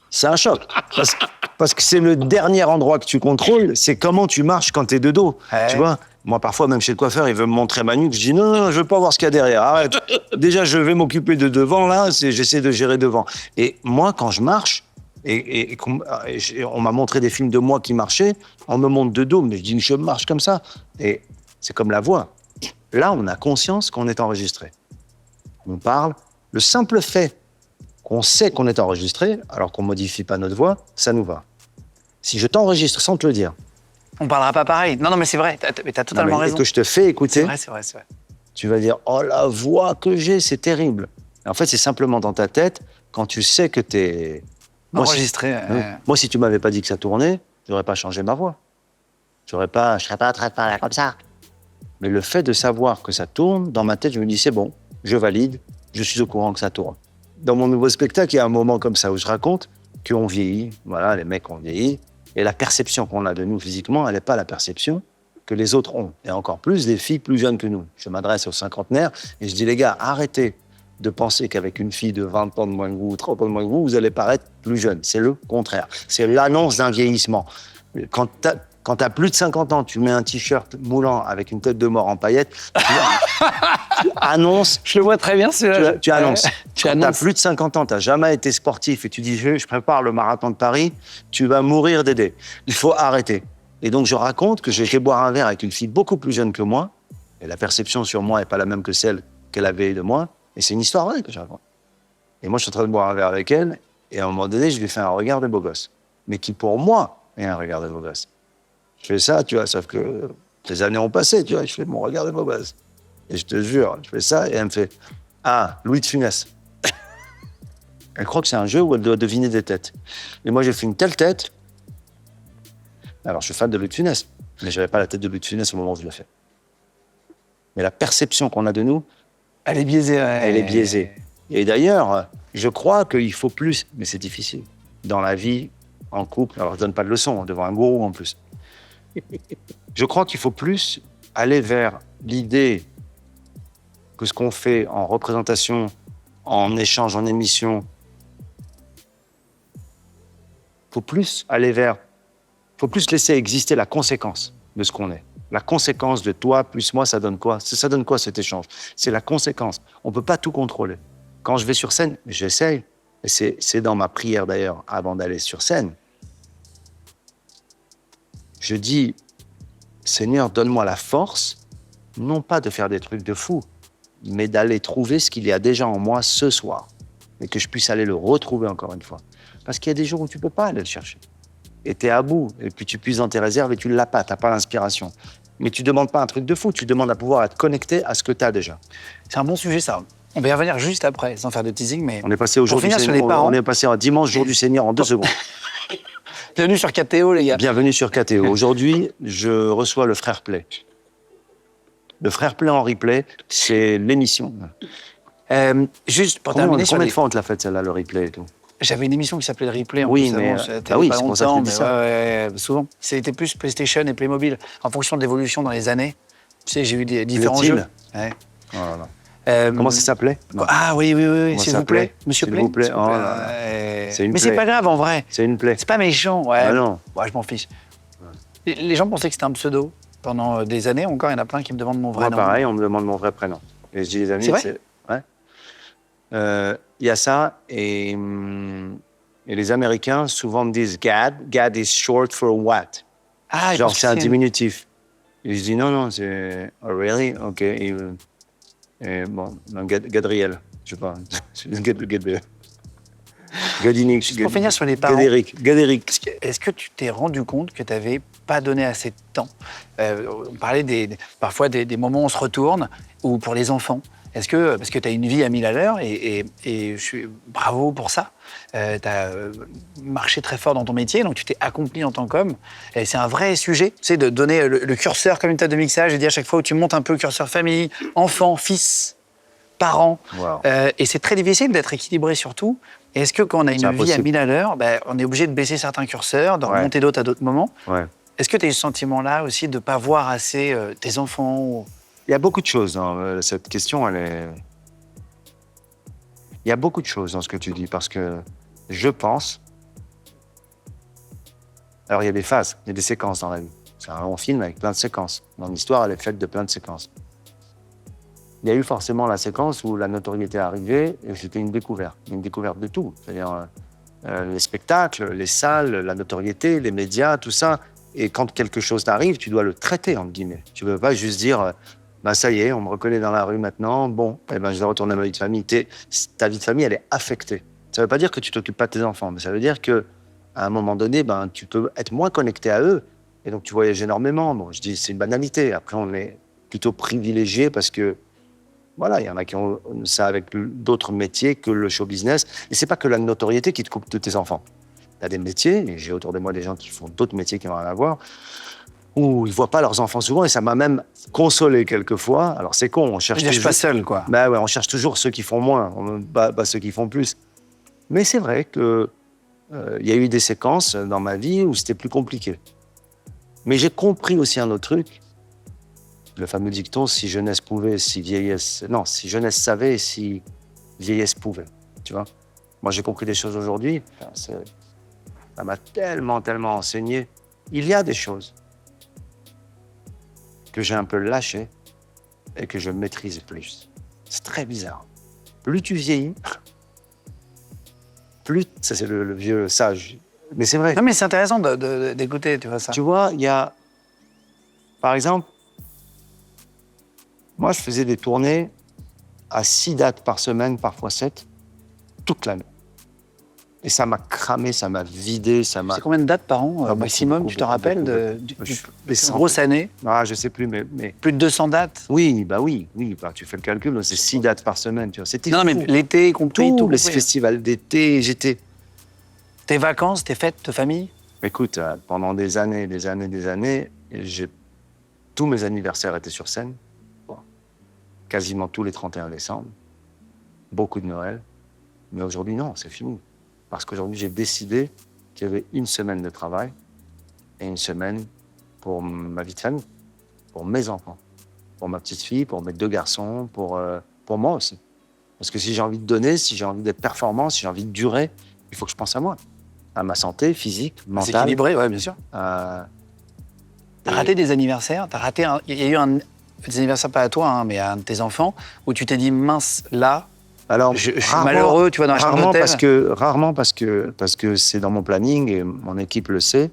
C'est un choc. Parce que c'est le dernier endroit que tu contrôles, c'est comment tu marches quand t'es de dos. Ouais. Tu vois? Moi, parfois, même chez le coiffeur, il veut me montrer ma nuque. Je dis non, je veux pas voir ce qu'il y a derrière. Arrête. Déjà, je vais m'occuper de devant, là. J'essaie de gérer devant. Et moi, quand je marche, et on m'a montré des films de moi qui marchaient, on me montre de dos, mais je dis, je marche comme ça. Et c'est comme la voix. Là, on a conscience qu'on est enregistré. On parle. Le simple fait qu'on sait qu'on est enregistré, alors qu'on modifie pas notre voix, ça nous va. Si je t'enregistre sans te le dire... On parlera pas pareil. Non, mais c'est vrai, t'as totalement raison. Et que je te fais écouter, c'est vrai. tu vas dire « Oh, la voix que j'ai, c'est terrible ». En fait, c'est simplement dans ta tête, quand tu sais que t'es... Enregistré. Moi, si tu m'avais pas dit que ça tournait, j'aurais pas changé ma voix. Je serais pas en train de parler comme ça. Mais le fait de savoir que ça tourne, dans ma tête, je me dis « C'est bon, je valide, je suis au courant que ça tourne ». Dans mon nouveau spectacle, il y a un moment comme ça où je raconte qu'on vieillit, voilà, les mecs ont vieilli, et la perception qu'on a de nous physiquement, elle n'est pas la perception que les autres ont. Et encore plus, des filles plus jeunes que nous. Je m'adresse aux cinquantenaires et je dis, les gars, arrêtez de penser qu'avec une fille de 20 ans de moins que vous, 30 ans de moins que vous allez paraître plus jeune. C'est le contraire. C'est l'annonce d'un vieillissement. Quand t'as plus de 50 ans, tu mets un t-shirt moulant avec une tête de mort en paillettes, tu annonces... Je le vois très bien, celui-là. Tu annonces. Quand t'as plus de 50 ans, t'as jamais été sportif et tu dis je prépare le marathon de Paris, tu vas mourir d'aider. Il faut arrêter. Et donc je raconte que j'ai été boire un verre avec une fille beaucoup plus jeune que moi, et la perception sur moi n'est pas la même que celle qu'elle avait de moi, et c'est une histoire vraie que je raconte. Et moi je suis en train de boire un verre avec elle, et à un moment donné je lui fais un regard de beau gosse, mais qui pour moi est un regard de beau gosse. Je fais ça, tu vois, sauf que les années ont passé, tu vois, je fais mon regard de beau gosse. Et je te jure, je fais ça, et elle me fait « Ah, Louis de Funès ». Elle croit que c'est un jeu où elle doit deviner des têtes. Et moi, j'ai fait une telle tête. Alors, je suis fan de Louis de Funès, mais je n'avais pas la tête de Louis de Funès au moment où je l'ai fait. Mais la perception qu'on a de nous... Elle est biaisée. Elle est biaisée. Et d'ailleurs, je crois qu'il faut plus, mais c'est difficile, dans la vie, en couple. Alors, je ne donne pas de leçons, devant un gourou en plus. Je crois qu'il faut plus aller vers l'idée que ce qu'on fait en représentation, en échange, en émission, faut plus laisser exister la conséquence de ce qu'on est. La conséquence de toi plus moi, ça donne quoi? Ça donne quoi cet échange? C'est la conséquence. On ne peut pas tout contrôler. Quand je vais sur scène, j'essaye, et c'est dans ma prière d'ailleurs, avant d'aller sur scène, Je dis, Seigneur, donne-moi la force, non pas de faire des trucs de fou, mais d'aller trouver ce qu'il y a déjà en moi ce soir. Et que je puisse aller le retrouver encore une fois. Parce qu'il y a des jours où tu ne peux pas aller le chercher. Et tu es à bout. Et puis tu puises dans tes réserves et tu ne l'as pas, tu n'as pas l'inspiration. Mais tu ne demandes pas un truc de fou, tu demandes à pouvoir être connecté à ce que tu as déjà. C'est un bon sujet, ça. On va y revenir juste après, sans faire de teasing, mais... On est passé au jour du Seigneur, on est passé à dimanche, jour du Seigneur, en 2 secondes. Bienvenue sur KTO, les gars. Bienvenue sur KTO. Aujourd'hui, je reçois le Frère Play. Le Frère Play en replay, c'est l'émission. Juste pour terminer sur Combien de fois on te l'a fait, celle-là, le replay et tout? J'avais une émission qui s'appelait le Replay. En Oui, plus, mais avant, oui, pas c'est pour ça que longtemps, je dis mais ça. ouais, souvent. C'était plus PlayStation et Playmobil. En fonction de l'évolution dans les années, tu sais, j'ai eu des différents jeux. Ouais. Oh là là. Comment ça s'appelait? Ah oui, Comment s'il ça vous plaît. s'appelait Monsieur S'il Play. vous plaît. S'il vous Oh plaît. là là. Ouais. C'est une Mais c'est plaie. pas grave, en vrai. C'est une plaie. C'est pas méchant, ouais. Ah non. Ouais, je m'en fiche. Les gens pensaient que c'était un pseudo. Pendant des années encore, il y en a plein qui me demandent mon vrai Moi, nom. pareil, on me demande mon vrai prénom. Et je dis, les amis, C'est vrai ouais. Il y a ça, et les Américains souvent me disent Gad. Gad is short for what? Ah, Genre, c'est un diminutif. Et je dis, non, c'est... Oh, really? OK. Et bon, non, Gadriel. Je sais pas. Gadinic. Pour finir sur les parents. Gadéric. Est-ce que tu t'es rendu compte que tu n'avais pas donné assez de temps? On parlait parfois des moments où on se retourne, ou pour les enfants. Est-ce que, parce que tu as une vie à 1000 à l'heure, et je suis bravo pour ça. Tu as marché très fort dans ton métier, donc tu t'es accompli en tant qu'homme. Et c'est un vrai sujet, tu sais, de donner le curseur comme une table de mixage et dire à chaque fois où tu montes un peu le curseur famille, enfant, fils, parents. Wow. Et c'est très difficile d'être équilibré sur tout. Et est-ce que quand on a une vie à 1000 à l'heure, on est obligé de baisser certains curseurs, de remonter d'autres à d'autres moments? Ouais. Est-ce que tu as eu ce sentiment-là aussi de ne pas voir assez tes enfants Il y a beaucoup de choses dans cette question. Il y a beaucoup de choses dans ce que tu dis, parce que je pense... Alors, il y a des phases, il y a des séquences dans la vie. C'est un long film avec plein de séquences. Dans l'histoire, elle est faite de plein de séquences. Il y a eu forcément la séquence où la notoriété est arrivée et c'était une découverte de tout. C'est-à-dire les spectacles, les salles, la notoriété, les médias, tout ça. Et quand quelque chose t'arrive, tu dois le traiter, entre guillemets. Tu ne peux pas juste dire, ça y est, on me reconnaît dans la rue maintenant, bon, je vais retourner à ma vie de famille. Ta vie de famille, elle est affectée. Ça ne veut pas dire que tu ne t'occupes pas de tes enfants, mais ça veut dire qu'à un moment donné, tu peux être moins connecté à eux. Et donc, tu voyages énormément. Bon, je dis, c'est une banalité. Après, on est plutôt privilégié parce que, voilà, il y en a qui ont ça avec d'autres métiers que le show business. Et c'est pas que la notoriété qui te coupe de tes enfants. Tu as des métiers, et j'ai autour de moi des gens qui font d'autres métiers qui n'ont rien à voir, où ils ne voient pas leurs enfants souvent, et ça m'a même consolé quelquefois. Alors c'est con, on cherche toujours... Je ne suis pas seul, quoi. Ouais, on cherche toujours ceux qui font moins, pas ceux qui font plus. Mais c'est vrai qu'il y a eu des séquences dans ma vie où c'était plus compliqué. Mais j'ai compris aussi un autre truc, le fameux dicton, si jeunesse pouvait, si vieillesse... Non, si jeunesse savait, si vieillesse pouvait, tu vois. Moi, j'ai compris des choses aujourd'hui, ça m'a tellement enseigné. Il y a des choses que j'ai un peu lâchées et que je maîtrise plus. C'est très bizarre. Plus tu vieillis, plus... Ça, c'est le vieux sage. Mais c'est vrai. Non, mais c'est intéressant d'écouter, tu vois ça. Tu vois, il y a... Par exemple, moi, je faisais des tournées à 6 dates par semaine, parfois 7, toute l'année. Et ça m'a cramé, ça m'a vidé, ça m'a... C'est combien de dates par an, maximum, beaucoup, tu te rappelles, d'une centaines. grosse année? Ah, je sais plus, mais... Plus de 200 dates? Oui, tu fais le calcul, donc c'est 6 dates par semaine, tu vois. C'était non, fou. mais l'été compris, Tous tout les festivals d'été, j'étais... Tes vacances, tes fêtes, ta famille? Écoute, pendant des années, tous mes anniversaires étaient sur scène. Bon. Quasiment tous les 31 décembre. Beaucoup de Noël. Mais aujourd'hui, non, c'est fini. Parce qu'aujourd'hui, j'ai décidé qu'il y avait une semaine de travail et une semaine pour ma vie de famille, pour mes enfants, pour ma petite fille, pour mes 2 garçons, pour moi aussi. Parce que si j'ai envie de donner, si j'ai envie d'être performant, si j'ai envie de durer, il faut que je pense à moi, à ma santé physique, mentale. C'est équilibré, ouais, bien sûr. T'as raté des anniversaires? Il y a eu des anniversaires, pas à toi, hein, mais à un de tes enfants, où tu t'es dit, mince, là... Alors, je suis malheureux, tu vois, dans la chambre d'hôtel. Rarement parce que c'est dans mon planning et mon équipe le sait.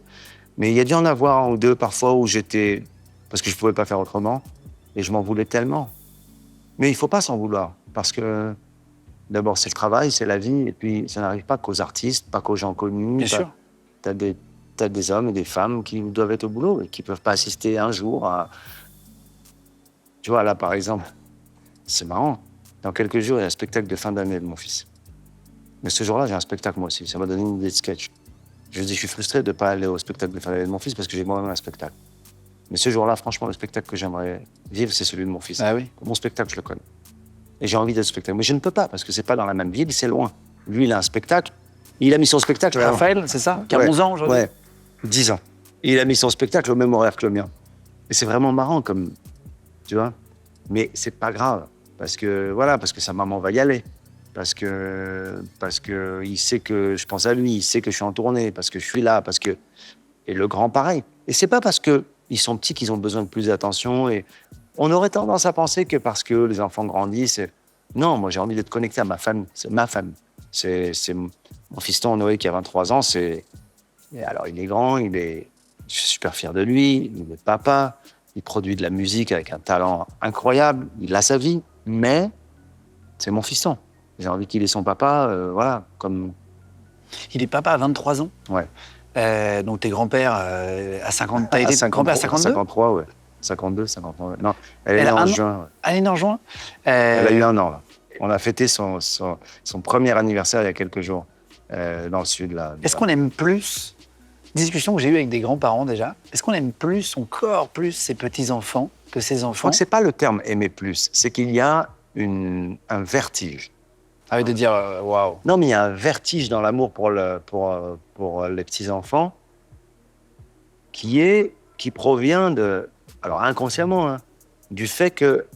Mais il y a dû en avoir un ou deux parfois où j'étais... Parce que je pouvais pas faire autrement. Et je m'en voulais tellement. Mais il faut pas s'en vouloir. Parce que d'abord, c'est le travail, c'est la vie. Et puis, ça n'arrive pas qu'aux artistes, pas qu'aux gens connus. Bien sûr. T'as des hommes et des femmes qui doivent être au boulot et qui peuvent pas assister un jour à... Tu vois, là, par exemple, c'est marrant. Dans quelques jours, il y a un spectacle de fin d'année de mon fils. Mais ce jour-là, j'ai un spectacle, moi aussi. Ça m'a donné une idée de sketch. Je dis, je suis frustré de ne pas aller au spectacle de fin d'année de mon fils parce que j'ai moi-même un spectacle. Mais ce jour-là, franchement, le spectacle que j'aimerais vivre, c'est celui de mon fils. Ah oui. Mon spectacle, je le connais. Et j'ai envie d'être spectacle. Mais je ne peux pas parce que c'est pas dans la même ville, c'est loin. Lui, il a un spectacle. Il a mis son spectacle. Raphaël, c'est ça? Qui a 11 ans aujourd'hui? Ouais, 10 ans. Et il a mis son spectacle au même horaire que le mien. Et c'est vraiment marrant, comme. Tu vois? Mais c'est pas grave. Parce que sa maman va y aller. Parce que il sait que je pense à lui, il sait que je suis en tournée, parce que je suis là, parce que... Et le grand, pareil. Et c'est pas parce qu'ils sont petits qu'ils ont besoin de plus d'attention. Et on aurait tendance à penser que parce que les enfants grandissent... Non, moi, j'ai envie d'être connecté à ma famille. C'est ma famille. C'est mon fiston Noé qui a 23 ans. Et alors, il est grand, je suis super fier de lui, il est papa, il produit de la musique avec un talent incroyable, il a sa vie, mais c'est mon fiston. J'ai envie qu'il ait son papa, voilà, comme... Il est papa à 23 ans. Ouais. Donc t'es grand-père à 50... T'as été grand-père à 52? 53, ouais. 52, 53, ouais. Non, elle est née en juin. Ouais. Elle est née en juin? Elle a eu 1 an, là. On a fêté son premier anniversaire il y a quelques jours, dans le sud, là. Est-ce qu'on aime plus, discussion que j'ai eue avec des grands-parents déjà, est-ce qu'on aime plus, encore plus, ses petits-enfants que ses enfants? Je crois que c'est pas le terme aimer plus, c'est qu'il y a un vertige. Ah oui, de dire waouh. Non, mais il y a un vertige dans l'amour pour les petits-enfants qui provient de, alors inconsciemment, hein, du fait que,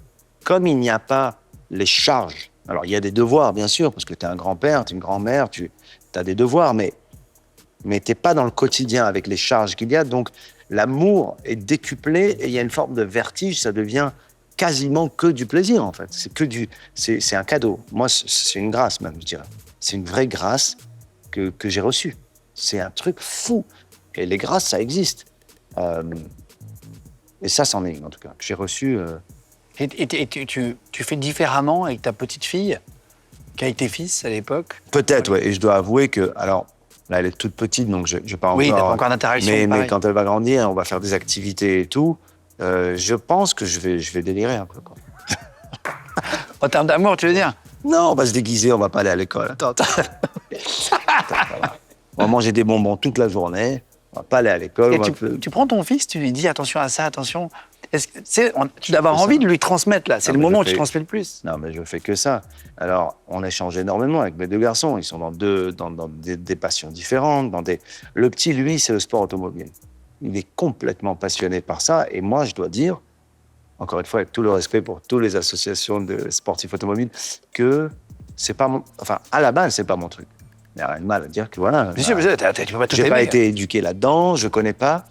comme il n'y a pas les charges, alors il y a des devoirs, bien sûr, parce que tu es un grand-père, tu es une grand-mère, tu as des devoirs, mais tu n'es pas dans le quotidien avec les charges qu'il y a, donc l'amour est décuplé et il y a une forme de vertige, ça devient quasiment que du plaisir, en fait. C'est un cadeau. Moi, c'est une grâce, même, je dirais. C'est une vraie grâce que j'ai reçue. C'est un truc fou. Et les grâces, ça existe. Et ça, c'en est une, en tout cas, que j'ai reçue. Et tu fais différemment avec ta petite fille qu'avec tes fils à l'époque? Peut-être, ouais. Et je dois avouer que, alors, là, elle est toute petite, donc je n'ai pas encore... Oui, t'as pas encore d'interaction. Mais quand elle va grandir, on va faire des activités et tout. Je pense que je vais délirer un peu, quoi. En termes d'amour, tu veux dire? Non, on va se déguiser, on va pas aller à l'école. Attends. On va manger des bonbons toute la journée, on va pas aller à l'école. Tu prends ton fils, tu lui dis attention à ça, attention. Tu dois avoir envie de lui transmettre, là. C'est le moment où tu transmets le plus. Non, mais je fais que ça. Alors, on échange énormément avec mes 2 garçons. Ils sont dans des passions différentes. Le petit, lui, c'est le sport automobile. Il est complètement passionné par ça. Et moi, je dois dire, encore une fois, avec tout le respect pour toutes les associations de sportifs automobiles, que c'est pas à la base, c'est pas mon truc. Il n'y a rien de mal à dire que voilà. Bien sûr, tu peux pas tout J'ai aimer. pas été éduqué là-dedans, je connais pas.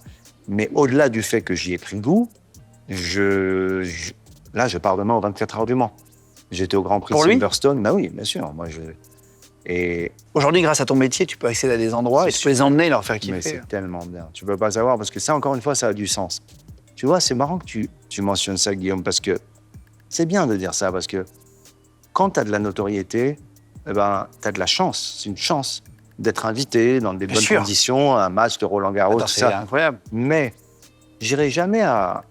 Mais au-delà du fait que j'y ai pris goût, là, je pars demain aux 24 heures du Mans. J'étais au Grand Prix de Silverstone. Bah oui, bien sûr. Et aujourd'hui, grâce à ton métier, tu peux accéder à des endroits et tu peux les emmener et leur faire kiffer. Mais c'est tellement bien. Tu peux pas savoir, parce que ça, encore une fois, ça a du sens. Tu vois, c'est marrant que tu mentionnes ça, Guillaume, parce que c'est bien de dire ça, parce que quand tu as de la notoriété, eh ben, tu as de la chance. C'est une chance d'être invité dans des bonnes conditions à un match de Roland-Garros, tout ça. C'est incroyable. Mais j'irai jamais à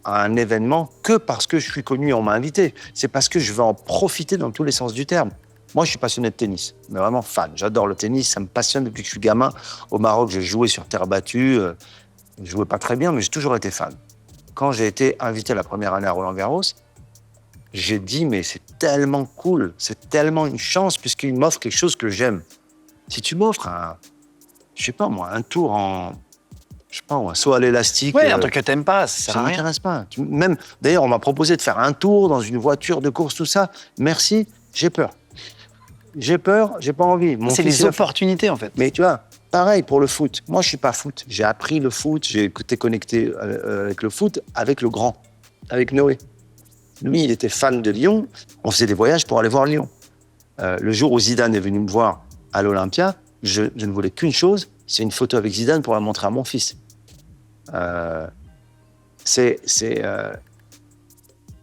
un événement que parce que je suis connu et on m'a invité. C'est parce que je veux en profiter dans tous les sens du terme. Moi, je suis passionné de tennis, mais vraiment fan. J'adore le tennis, ça me passionne depuis que je suis gamin. Au Maroc, j'ai joué sur terre battue. Je jouais pas très bien, mais j'ai toujours été fan. Quand j'ai été invité la première année à Roland-Garros, j'ai dit, mais c'est tellement cool, c'est tellement une chance, puisqu'il m'offre quelque chose que j'aime. Si tu m'offres un tour en... un saut à l'élastique... Ouais, un truc que t'aimes pas, ça m'intéresse pas. Même, d'ailleurs, on m'a proposé de faire un tour dans une voiture de course, tout ça. Merci, j'ai peur. J'ai peur, j'ai pas envie. C'est des opportunités, en fait. Mais tu vois, pareil pour le foot. Moi, je suis pas foot. J'ai appris le foot, j'ai été connecté avec le foot, avec le grand, avec Noé. Lui, il était fan de Lyon. On faisait des voyages pour aller voir Lyon. Le jour où Zidane est venu me voir à l'Olympia, je ne voulais qu'une chose, c'est une photo avec Zidane pour la montrer à mon fils. Euh, c'est, c'est, euh,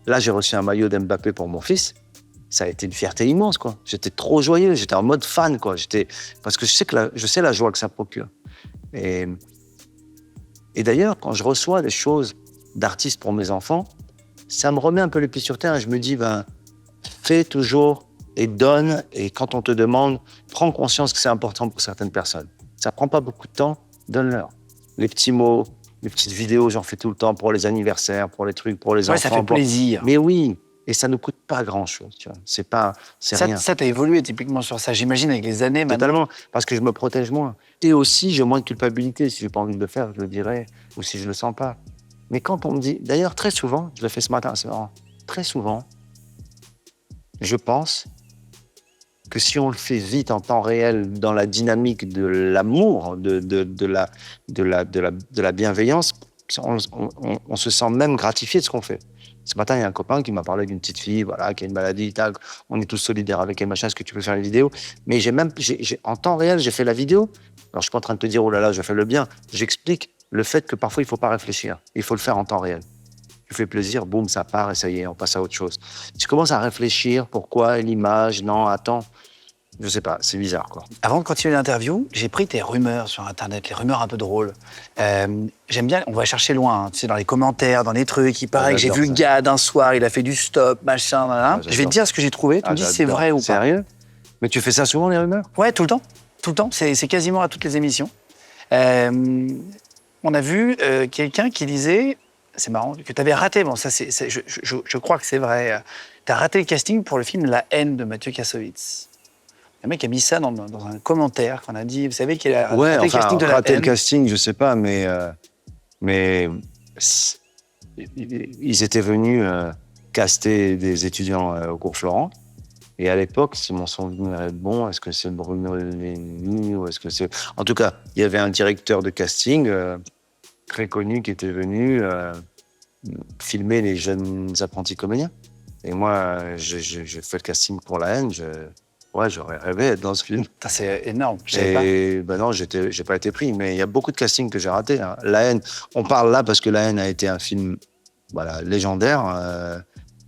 Là, j'ai reçu un maillot d'Mbappé pour mon fils. Ça a été une fierté immense, quoi. J'étais trop joyeux, j'étais en mode fan, quoi. Parce que je sais la joie que ça procure. Et, et d'ailleurs, quand je reçois des choses d'artistes pour mes enfants, ça me remet un peu les pieds sur terre et je me dis, ben, fais toujours et donne. Et quand on te demande, prends conscience que c'est important pour certaines personnes. Ça prend pas beaucoup de temps, donne-leur. Les petits mots, les petites vidéos, j'en fais tout le temps pour les anniversaires, pour les trucs, pour les Ouais, enfants. ça fait plaisir. Mais oui, et ça ne coûte pas grand-chose, tu vois. C'est rien. Ça, t'as évolué typiquement sur ça, j'imagine, avec les années maintenant. Totalement, parce que je me protège moins. Et aussi, j'ai moins de culpabilité. Si j'ai pas envie de le faire, je le dirai, ou si je le sens pas. Mais quand on me dit, d'ailleurs, très souvent, je l'ai fait ce matin, c'est marrant, très souvent, je pense que si on le fait vite en temps réel, dans la dynamique de l'amour, de la bienveillance, on se sent même gratifié de ce qu'on fait. Ce matin, il y a un copain qui m'a parlé d'une petite fille, voilà, qui a une maladie, tal. On est tous solidaires avec elle, machin. Est-ce que tu peux faire une vidéo? Mais en temps réel, j'ai fait la vidéo. Alors, je suis pas en train de te dire, oh là là, je fais le bien. J'explique le fait que parfois, il faut pas réfléchir. Il faut le faire en temps réel. Tu fais plaisir, boum, ça part et ça y est, on passe à autre chose. Tu commences à réfléchir, pourquoi, l'image, non, attends. Je sais pas, c'est bizarre, quoi. Avant de continuer l'interview, j'ai pris tes rumeurs sur Internet, les rumeurs un peu drôles. J'aime bien, on va chercher loin, hein, tu sais, dans les commentaires, dans les trucs. Il paraît que j'ai vu Gad un soir, il a fait du stop, machin, Ah, je vais te dire ce que j'ai trouvé, tu me dis si c'est vrai ou pas. Sérieux? Mais tu fais ça souvent, les rumeurs? Ouais, tout le temps. Tout le temps, c'est quasiment à toutes les émissions. On a vu quelqu'un qui disait, c'est marrant, que tu avais raté, bon, ça, je crois que c'est vrai, tu as raté le casting pour le film La haine de Mathieu Kassovitz. Un mec a mis ça dans un commentaire qu'on a dit, vous savez qu'il a Ouais, raté le casting de La raté haine. le casting, je sais pas, mais ils étaient venus caster des étudiants au cours Florent. Et à l'époque, si mon souvenir est bon, est-ce que c'est Bruno Lenny ou est-ce que c'est... En tout cas, il y avait un directeur de casting très connu qui était venu filmer les jeunes apprentis comédiens. Et moi, j'ai fait le casting pour La haine. Ouais, j'aurais rêvé d'être dans ce film. C'est énorme, je savais pas. Et ben non, j'ai pas été pris, mais il y a beaucoup de castings que j'ai ratés. Hein. La haine, on parle là parce que La haine a été un film, voilà, légendaire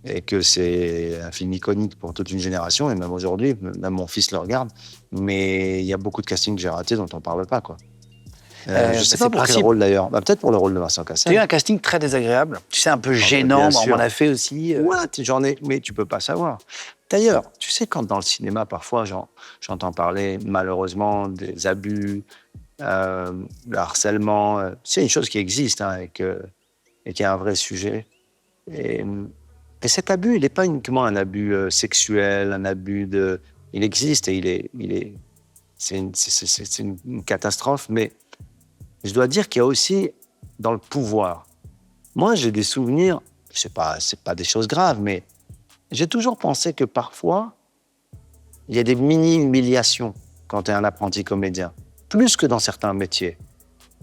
et que c'est un film iconique pour toute une génération. Et même aujourd'hui, même mon fils le regarde. Mais il y a beaucoup de castings que j'ai ratés dont on parle pas, quoi. Je sais pas pour quel rôle d'ailleurs. Bah, peut-être pour le rôle de Vincent Cassel. Tu as eu un casting très désagréable. Tu sais, un peu gênant. On en a fait aussi. Ouais, mais tu peux pas savoir. D'ailleurs, tu sais, quand dans le cinéma, parfois, j'entends parler, malheureusement, des abus, le harcèlement. C'est une chose qui existe hein, et qui est un vrai sujet. Et cet abus, il n'est pas uniquement un abus sexuel, un abus de... Il existe et c'est une catastrophe, mais je dois dire qu'il y a aussi dans le pouvoir. Moi, j'ai des souvenirs, c'est pas des choses graves, mais j'ai toujours pensé que parfois, il y a des mini-humiliations quand tu es un apprenti comédien, plus que dans certains métiers.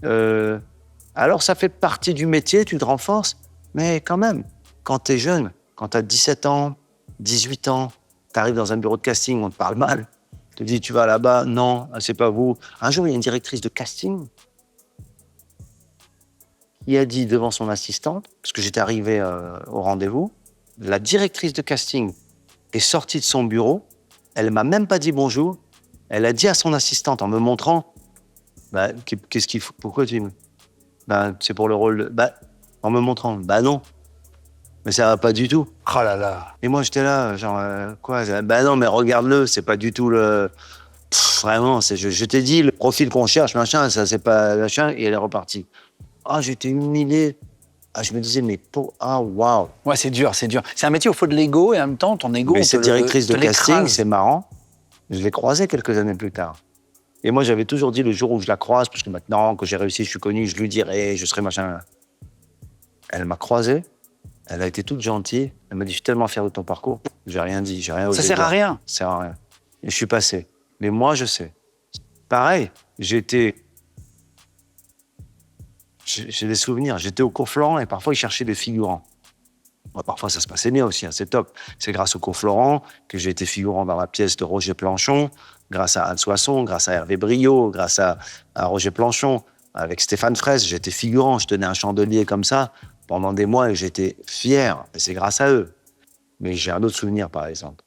Alors, ça fait partie du métier, tu te renforces, mais quand même, quand tu es jeune, quand tu as 17 ans, 18 ans, tu arrives dans un bureau de casting, on te parle mal, on te dit tu vas là-bas, non, c'est pas vous. Un jour, il y a une directrice de casting qui a dit devant son assistante, parce que j'étais arrivé au rendez-vous, la directrice de casting est sortie de son bureau, elle m'a même pas dit bonjour, elle a dit à son assistante en me montrant, bah, qu'est-ce qu'il faut, pourquoi tu me... Bah, c'est pour le rôle de... Bah, en me montrant, bah non, mais ça va pas du tout. Oh là là. Et moi j'étais là, genre, quoi? Bah non, mais regarde-le, c'est pas du tout le... vraiment, je t'ai dit, le profil qu'on cherche, machin, ça c'est pas machin, et elle est repartie. Ah, j'étais humilié. Ah, je me disais, mais waouh. Ouais, c'est dur, c'est dur. C'est un métier où il faut de l'ego et en même temps, ton ego. Mais cette directrice de casting, c'est marrant. Je l'ai croisée quelques années plus tard. Et moi, j'avais toujours dit le jour où je la croise, parce que maintenant, que j'ai réussi, je suis connu, je lui dirai, je serai machin. Elle m'a croisé. Elle a été toute gentille. Elle m'a dit, je suis tellement fier de ton parcours. J'ai rien dit, j'ai rien osé. Ça sert à rien. Ça sert à rien. Et je suis passé. Mais moi, je sais. Pareil, j'ai des souvenirs. J'étais au cours Florent et parfois, ils cherchaient des figurants. Bon, parfois, ça se passait bien aussi, hein, c'est top. C'est grâce au cours Florent que j'ai été figurant dans la pièce de Roger Planchon, grâce à Anne Soisson, grâce à Hervé Briot, grâce à Roger Planchon, Avec Stéphane Fraisse, j'étais figurant, je tenais un chandelier comme ça pendant des mois et j'étais fier. Et c'est grâce à eux. Mais j'ai un autre souvenir, par exemple.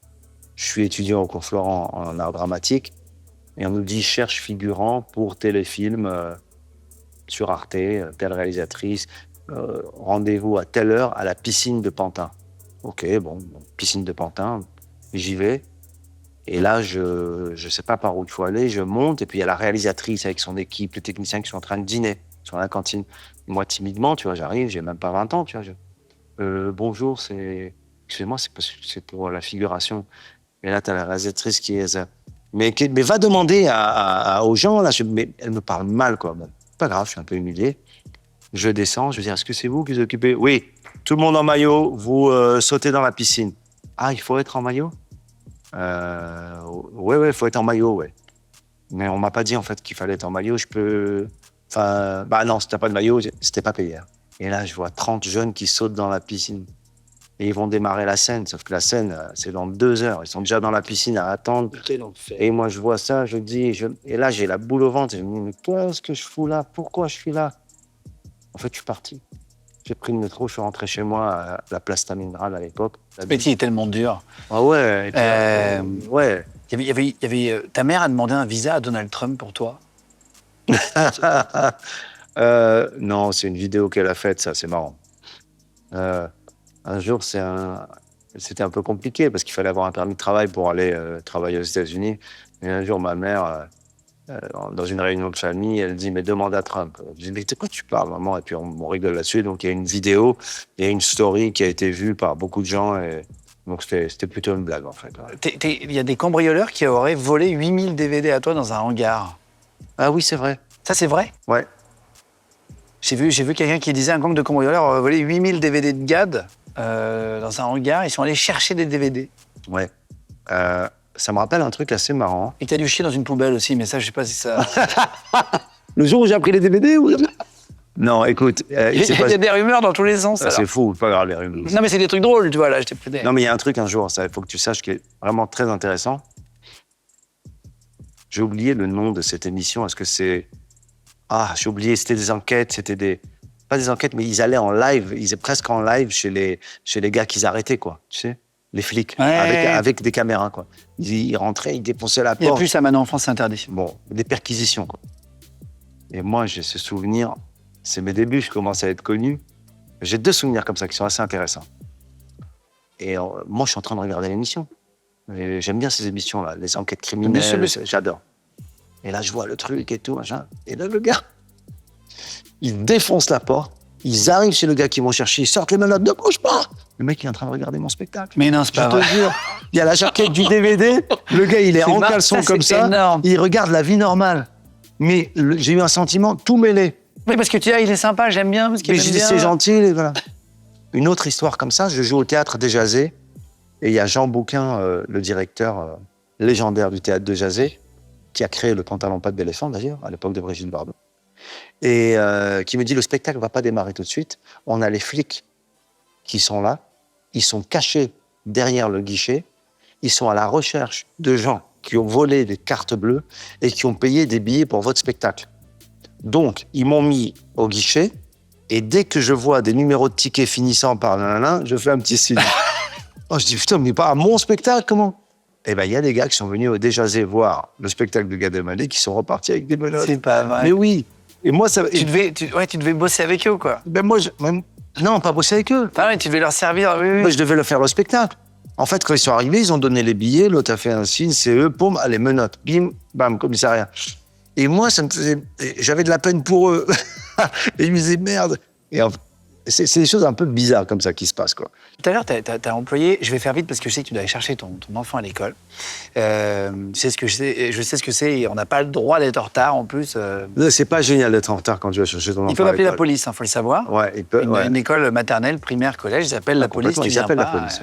Je suis étudiant au cours Florent en art dramatique et on nous dit cherche figurant pour téléfilm sur Arte, telle réalisatrice, rendez-vous à telle heure à la piscine de Pantin. Ok, bon, piscine de Pantin, j'y vais. Et là, je sais pas par où il faut aller, je monte et puis il y a la réalisatrice avec son équipe, les techniciens qui sont en train de dîner sur la cantine. Et moi, timidement, tu vois, j'arrive, j'ai même pas 20 ans, tu vois. Bonjour, excusez-moi, c'est pour la figuration. Et là, tu as la réalisatrice qui est... Mais va demander aux gens, là, mais elle me parle mal, quoi. Bon, pas grave, je suis un peu humilié. Je descends, je dis, est-ce que c'est vous qui vous occupez? Oui, tout le monde en maillot, vous sautez dans la piscine. Ah, il faut être en maillot? Ouais, il faut être en maillot, ouais. Mais on m'a pas dit, en fait, qu'il fallait être en maillot. Enfin, bah non, si t'as pas de maillot, c'était pas payé. Et là, je vois 30 jeunes qui sautent dans la piscine. Et ils vont démarrer la scène, sauf que la scène, c'est dans 2 heures. Ils sont déjà dans la piscine à attendre. Et moi, je vois ça, je dis... Et là, j'ai la boule au ventre. Je me dis, mais qu'est-ce que je fous là? Pourquoi je suis là? En fait, je suis parti. J'ai pris le métro, je suis rentré chez moi à la place Stalingrad à l'époque. Ce métier est tellement dur. Ah ouais. Et puis, ouais. Ta mère a demandé un visa à Donald Trump pour toi? Non, c'est une vidéo qu'elle a faite, ça, c'est marrant. Un jour, c'était un peu compliqué parce qu'il fallait avoir un permis de travail pour aller travailler aux États-Unis. Et un jour, ma mère, dans une réunion de famille, elle dit, mais demande à Trump. Je dis, mais de quoi tu parles, maman? Et puis on rigole là-dessus. Donc il y a une vidéo, il y a une story qui a été vue par beaucoup de gens. Et donc c'était plutôt une blague, en fait. Il y a des cambrioleurs qui auraient volé 8000 DVD à toi dans un hangar. Ah oui, c'est vrai. Ça, c'est vrai? Ouais. J'ai vu quelqu'un qui disait un gang de cambrioleurs aurait volé 8000 DVD de GAD dans un hangar. Ils sont allés chercher des DVD. Ouais. Ça me rappelle un truc assez marrant. Et t'as dû chier dans une poubelle aussi, mais ça, je sais pas si ça... Le jour où j'ai appris les DVD ou... Non, écoute... Il y a des rumeurs dans tous les sens. C'est fou, pas grave, les rumeurs. Non, mais c'est des trucs drôles, tu vois, là, je t'ai plaidé. Non, mais il y a un truc un jour, il faut que tu saches, qui est vraiment très intéressant. J'ai oublié le nom de cette émission. Est-ce que c'est... Ah, j'ai oublié, c'était des enquêtes, pas des enquêtes, mais ils allaient en live, ils étaient presque en live chez les gars qu'ils arrêtaient, quoi, tu sais, les flics, avec des caméras, quoi. Ils rentraient, ils défonçaient la porte. Il n'y a plus ça maintenant en France, c'est interdit. Bon, des perquisitions, quoi. Et moi, j'ai ce souvenir, c'est mes débuts, je commence à être connu. J'ai 2 souvenirs comme ça qui sont assez intéressants. Et moi, je suis en train de regarder l'émission. J'aime bien ces émissions-là, les enquêtes criminelles, j'adore. Et là, je vois le truc et tout, machin. Et là, le gars, il défonce la porte. Ils arrivent chez le gars qui vont chercher, ils sortent les menottes, ne bouge pas. Le mec, il est en train de regarder mon spectacle. Mais non, c'est pas vrai. Je te jure. Il y a la jaquette du DVD. Le gars, il est en caleçon comme ça. Énorme. Il regarde la vie normale. Mais j'ai eu un sentiment tout mêlé. Oui, parce que tu dis, il est sympa, j'aime bien. Parce qu'il j'ai dit, c'est gentil. Et voilà. Une autre histoire comme ça, je joue au théâtre des Jazés. Et il y a Jean Bouquin, le directeur légendaire du théâtre de Jazés, qui a créé le pantalon pâte d'éléphant, d'ailleurs, à l'époque de Brigitte Bardot. Et qui me dit, le spectacle ne va pas démarrer tout de suite. On a les flics qui sont là. Ils sont cachés derrière le guichet. Ils sont à la recherche de gens qui ont volé des cartes bleues et qui ont payé des billets pour votre spectacle. Donc, ils m'ont mis au guichet. Et dès que je vois des numéros de tickets finissant par nanana, je fais un petit signe. Oh, je dis, putain, mais pas à mon spectacle, comment? Eh ben, il y a des gars qui sont venus au Déjazé voir le spectacle de Gad Elmaleh qui sont repartis avec des menottes. C'est pas vrai. Mais oui. Et moi, ça... Tu devais bosser avec eux, quoi. Ben moi, non, pas bosser avec eux. Ah ouais, tu devais leur servir, oui. Ben, je devais leur faire le spectacle. En fait, quand ils sont arrivés, ils ont donné les billets, l'autre a fait un signe, c'est eux, poum, allez, menottes, bim, bam, commissariat. Et moi, ça me faisait... J'avais de la peine pour eux. Et ils me disaient, merde. Et c'est des choses un peu bizarres comme ça qui se passent, quoi. Tout à l'heure, t'as employé, je vais faire vite parce que je sais que tu dois aller chercher ton enfant à l'école. Je sais ce que c'est et on n'a pas le droit d'être en retard en plus. C'est pas génial d'être en retard quand tu vas chercher ton enfant. Il peut m'appeler la police, il faut le savoir. Ouais, il peut. Une école maternelle, primaire, collège, ils appellent la police. Ils appellent la police.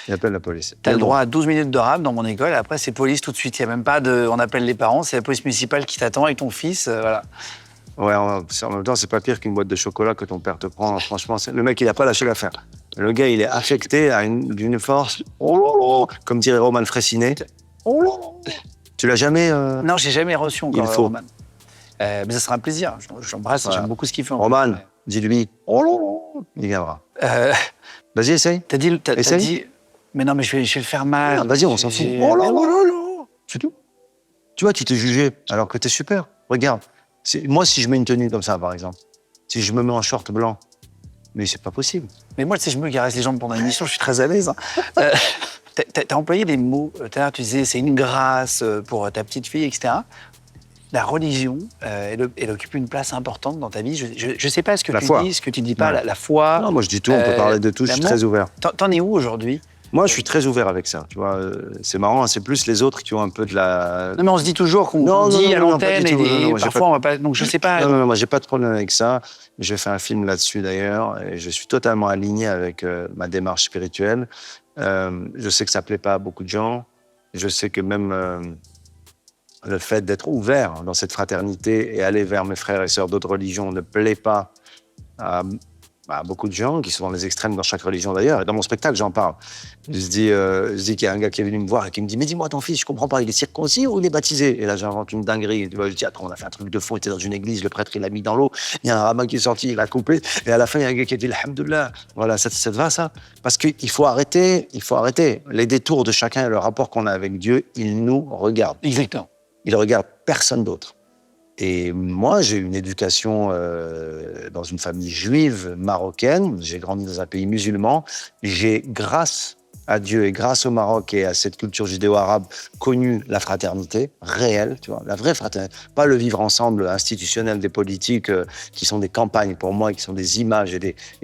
Ils appellent la police. T'as le droit à 12 minutes de rap dans mon école et après c'est police tout de suite. Il n'y a même pas de. On appelle les parents, c'est la police municipale qui t'attend avec ton fils, voilà. Ouais, en même temps, c'est pas pire qu'une boîte de chocolat que ton père te prend. Franchement, le mec, il a pas lâché l'affaire. Le gars, il est affecté d'une force. Oh, comme dirait Roman Fressinet. Oh, tu l'as jamais... Non, j'ai jamais reçu encore, il faut. Roman. Mais ça sera un plaisir. J'embrasse, Voilà. j'aime beaucoup ce qu'il fait. Roman, dis-lui. Oh là là, il viendra. Vas-y, essaye. T'as Essaye. dit, mais non, mais je vais le faire mal. Ah, vas-y, on s'en fout. Oh là là. C'est tout. Tu vois, tu t'es jugé alors que t'es super. Regarde. Moi, si je mets une tenue comme ça, par exemple, si je me mets en short blanc, mais c'est pas possible. Mais moi, tu sais, je me caresse les jambes pendant l'émission, je suis très à l'aise. Hein. T'as employé des mots. Tout à l'heure, tu disais, c'est une grâce pour ta petite fille, etc. La religion, elle occupe une place importante dans ta vie. Je sais pas ce que La tu foi. dis, ce que tu dis pas, Ouais. la foi. Non, moi, je dis tout. On peut parler de tout. Je suis l'amour. très ouvert. T'en es où aujourd'hui? Moi, je suis très ouvert avec ça. Tu vois, c'est marrant. Hein, c'est plus les autres qui ont un peu de la. Non, mais on se dit toujours qu'on Non, dit non, à non, l'antenne pas du tout. et Non, non, j'ai parfois pas- on va pas. Donc je sais pas. Non, non, non, moi, j'ai pas de problème avec ça. J'ai fait un film là-dessus d'ailleurs, et je suis totalement aligné avec ma démarche spirituelle. Je sais que ça plaît pas à beaucoup de gens. Je sais que même le fait d'être ouvert dans cette fraternité et aller vers mes frères et sœurs d'autres religions ne plaît pas à beaucoup de gens qui sont dans les extrêmes dans chaque religion d'ailleurs. Et dans mon spectacle, j'en parle. Je dis qu'il y a un gars qui est venu me voir et qui me dit « Mais dis-moi, ton fils, je comprends pas, il est circoncis ou il est baptisé ?» Et là, j'invente une dinguerie. Tu vois, je dis « Attends, on a fait un truc de fou, il était dans une église, le prêtre, il l'a mis dans l'eau. Il y a un rabbin qui est sorti, il l'a coupé. Et à la fin, il y a un gars qui a dit « Alhamdoulilah. » Voilà, ça te va, ça? Parce qu'il faut arrêter, les détours de chacun et le rapport qu'on a avec Dieu, il nous regarde. Exactement. Il regarde personne d'autre. Et moi, j'ai une éducation dans une famille juive marocaine. J'ai grandi dans un pays musulman. J'ai, grâce à Dieu et grâce au Maroc et à cette culture judéo-arabe, connu la fraternité réelle, tu vois, la vraie fraternité. Pas le vivre ensemble institutionnel des politiques qui sont des campagnes pour moi, qui sont des images et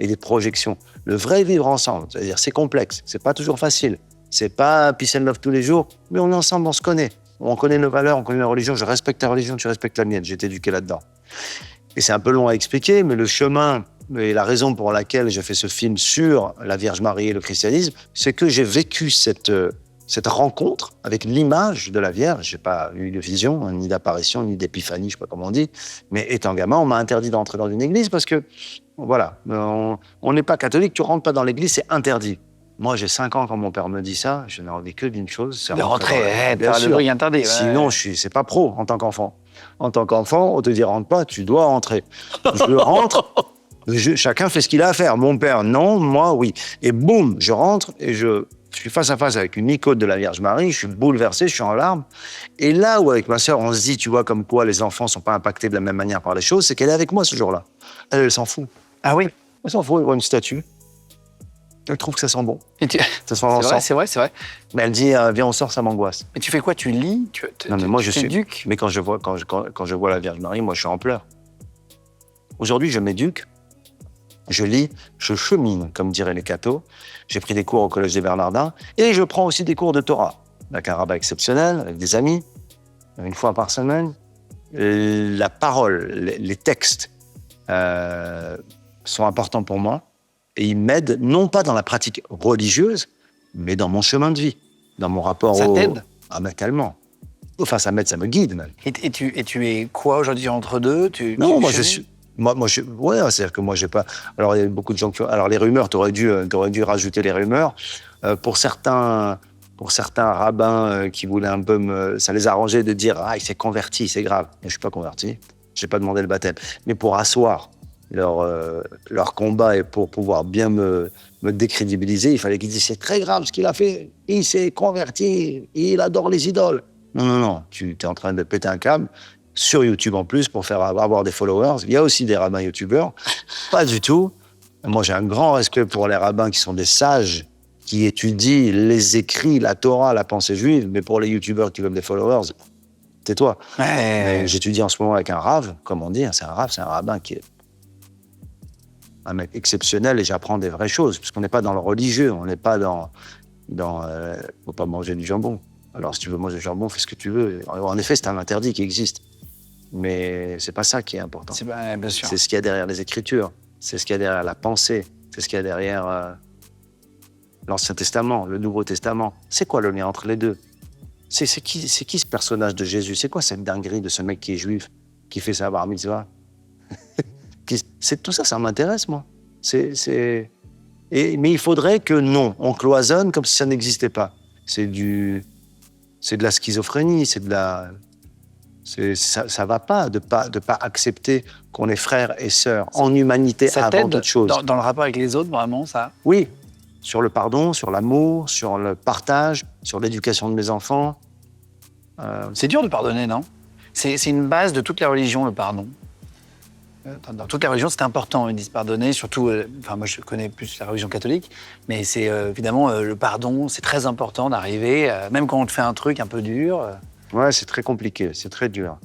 des projections. Le vrai vivre ensemble, c'est-à-dire c'est complexe, c'est pas toujours facile. C'est pas peace and love tous les jours, mais on est ensemble, on se connaît. On connaît nos valeurs, on connaît nos religions. Je respecte ta religion, tu respectes la mienne. J'ai été éduqué là-dedans. Et c'est un peu long à expliquer, mais le chemin et la raison pour laquelle j'ai fait ce film sur la Vierge Marie et le christianisme, c'est que j'ai vécu cette rencontre avec l'image de la Vierge. J'ai pas eu de vision, hein, ni d'apparition, ni d'épiphanie, je sais pas comment on dit. Mais étant gamin, on m'a interdit d'entrer dans une église parce que, voilà, on n'est pas catholique, tu rentres pas dans l'église, c'est interdit. Moi, j'ai 5 ans quand mon père me dit ça, je n'ai envie que d'une chose, c'est De rentrer, bien faire le sûr. bruit interdit. Ouais. Sinon, c'est pas pro en tant qu'enfant. En tant qu'enfant, on te dit rentre pas, tu dois rentrer. Je rentre, chacun fait ce qu'il a à faire. Mon père, non, moi, oui. Et boum, je rentre et je suis face à face avec une icône de la Vierge Marie, je suis bouleversé, je suis en larmes. Et là où avec ma sœur, on se dit, tu vois, comme quoi les enfants sont pas impactés de la même manière par les choses, c'est qu'elle est avec moi ce jour-là. Elle s'en fout. Ah oui. Elle s'en fout, elle voit une statue. Elle trouve que ça sent bon. Ça sent l'encens. C'est vrai. Mais elle dit, viens, on sort, ça m'angoisse. Mais tu fais quoi? Tu lis? Non, mais moi, je suis t'éduques? Mais quand je vois la Vierge Marie, moi, je suis en pleurs. Aujourd'hui, je m'éduque, je lis, je chemine, comme diraient les cathos. J'ai pris des cours au Collège des Bernardins et je prends aussi des cours de Torah avec un rabbin exceptionnel, avec des amis, une fois par semaine. La parole, les textes sont importants pour moi et ils m'aident non pas dans la pratique religieuse, mais dans mon chemin de vie, dans mon rapport Ça t'aide? Ah, mais tellement. Enfin, ça m'aide, ça me guide même. Et tu es quoi aujourd'hui entre deux? Non, moi je suis. Ouais, c'est-à-dire que moi j'ai pas. Alors il y a beaucoup de gens qui. Alors les rumeurs, t'aurais dû rajouter les rumeurs. Pour certains rabbins qui voulaient un peu ça les arrangeait de dire il s'est converti, c'est grave. Mais je suis pas converti. J'ai pas demandé le baptême. Mais pour asseoir leur combat et pour pouvoir bien me décrédibiliser, il fallait qu'ils disent c'est très grave ce qu'il a fait. Il s'est converti, il adore les idoles. Non, tu es en train de péter un câble. Sur YouTube en plus, pour faire avoir des followers. Il y a aussi des rabbins youtubeurs. Pas du tout. Moi, j'ai un grand respect pour les rabbins qui sont des sages, qui étudient les écrits, la Torah, la pensée juive. Mais pour les youtubeurs qui veulent des followers, tais-toi. Ouais. J'étudie en ce moment avec un rave, comme on dit. C'est un rabbin qui est un mec exceptionnel et j'apprends des vraies choses. Parce qu'on n'est pas dans le religieux, on n'est pas dans faut pas manger du jambon. Alors, si tu veux manger du jambon, fais ce que tu veux. En effet, c'est un interdit qui existe. Mais c'est pas ça qui est important. Bien sûr. C'est ce qu'il y a derrière les Écritures. C'est ce qu'il y a derrière la pensée. C'est ce qu'il y a derrière l'Ancien Testament, le Nouveau Testament. C'est quoi le lien entre les deux? C'est qui ce personnage de Jésus? C'est quoi cette dinguerie de ce mec qui est juif, qui fait sa bar mitzvah? Tout ça, ça m'intéresse, moi. Mais il faudrait que non, on cloisonne comme si ça n'existait pas. C'est de la schizophrénie, c'est Ça va pas de pas accepter qu'on est frères et sœurs en humanité Ça avant t'aide toute chose. dans le rapport avec les autres, vraiment, ça? Oui, sur le pardon, sur l'amour, sur le partage, sur l'éducation de mes enfants. C'est dur de pardonner, non? C'est une base de toute la religion, le pardon. Dans toutes les religions, c'est important, ils disent pardonner, surtout, moi je connais plus la religion catholique, mais c'est évidemment le pardon, c'est très important d'arriver, même quand on te fait un truc un peu dur. Ouais, c'est très compliqué, c'est très dur.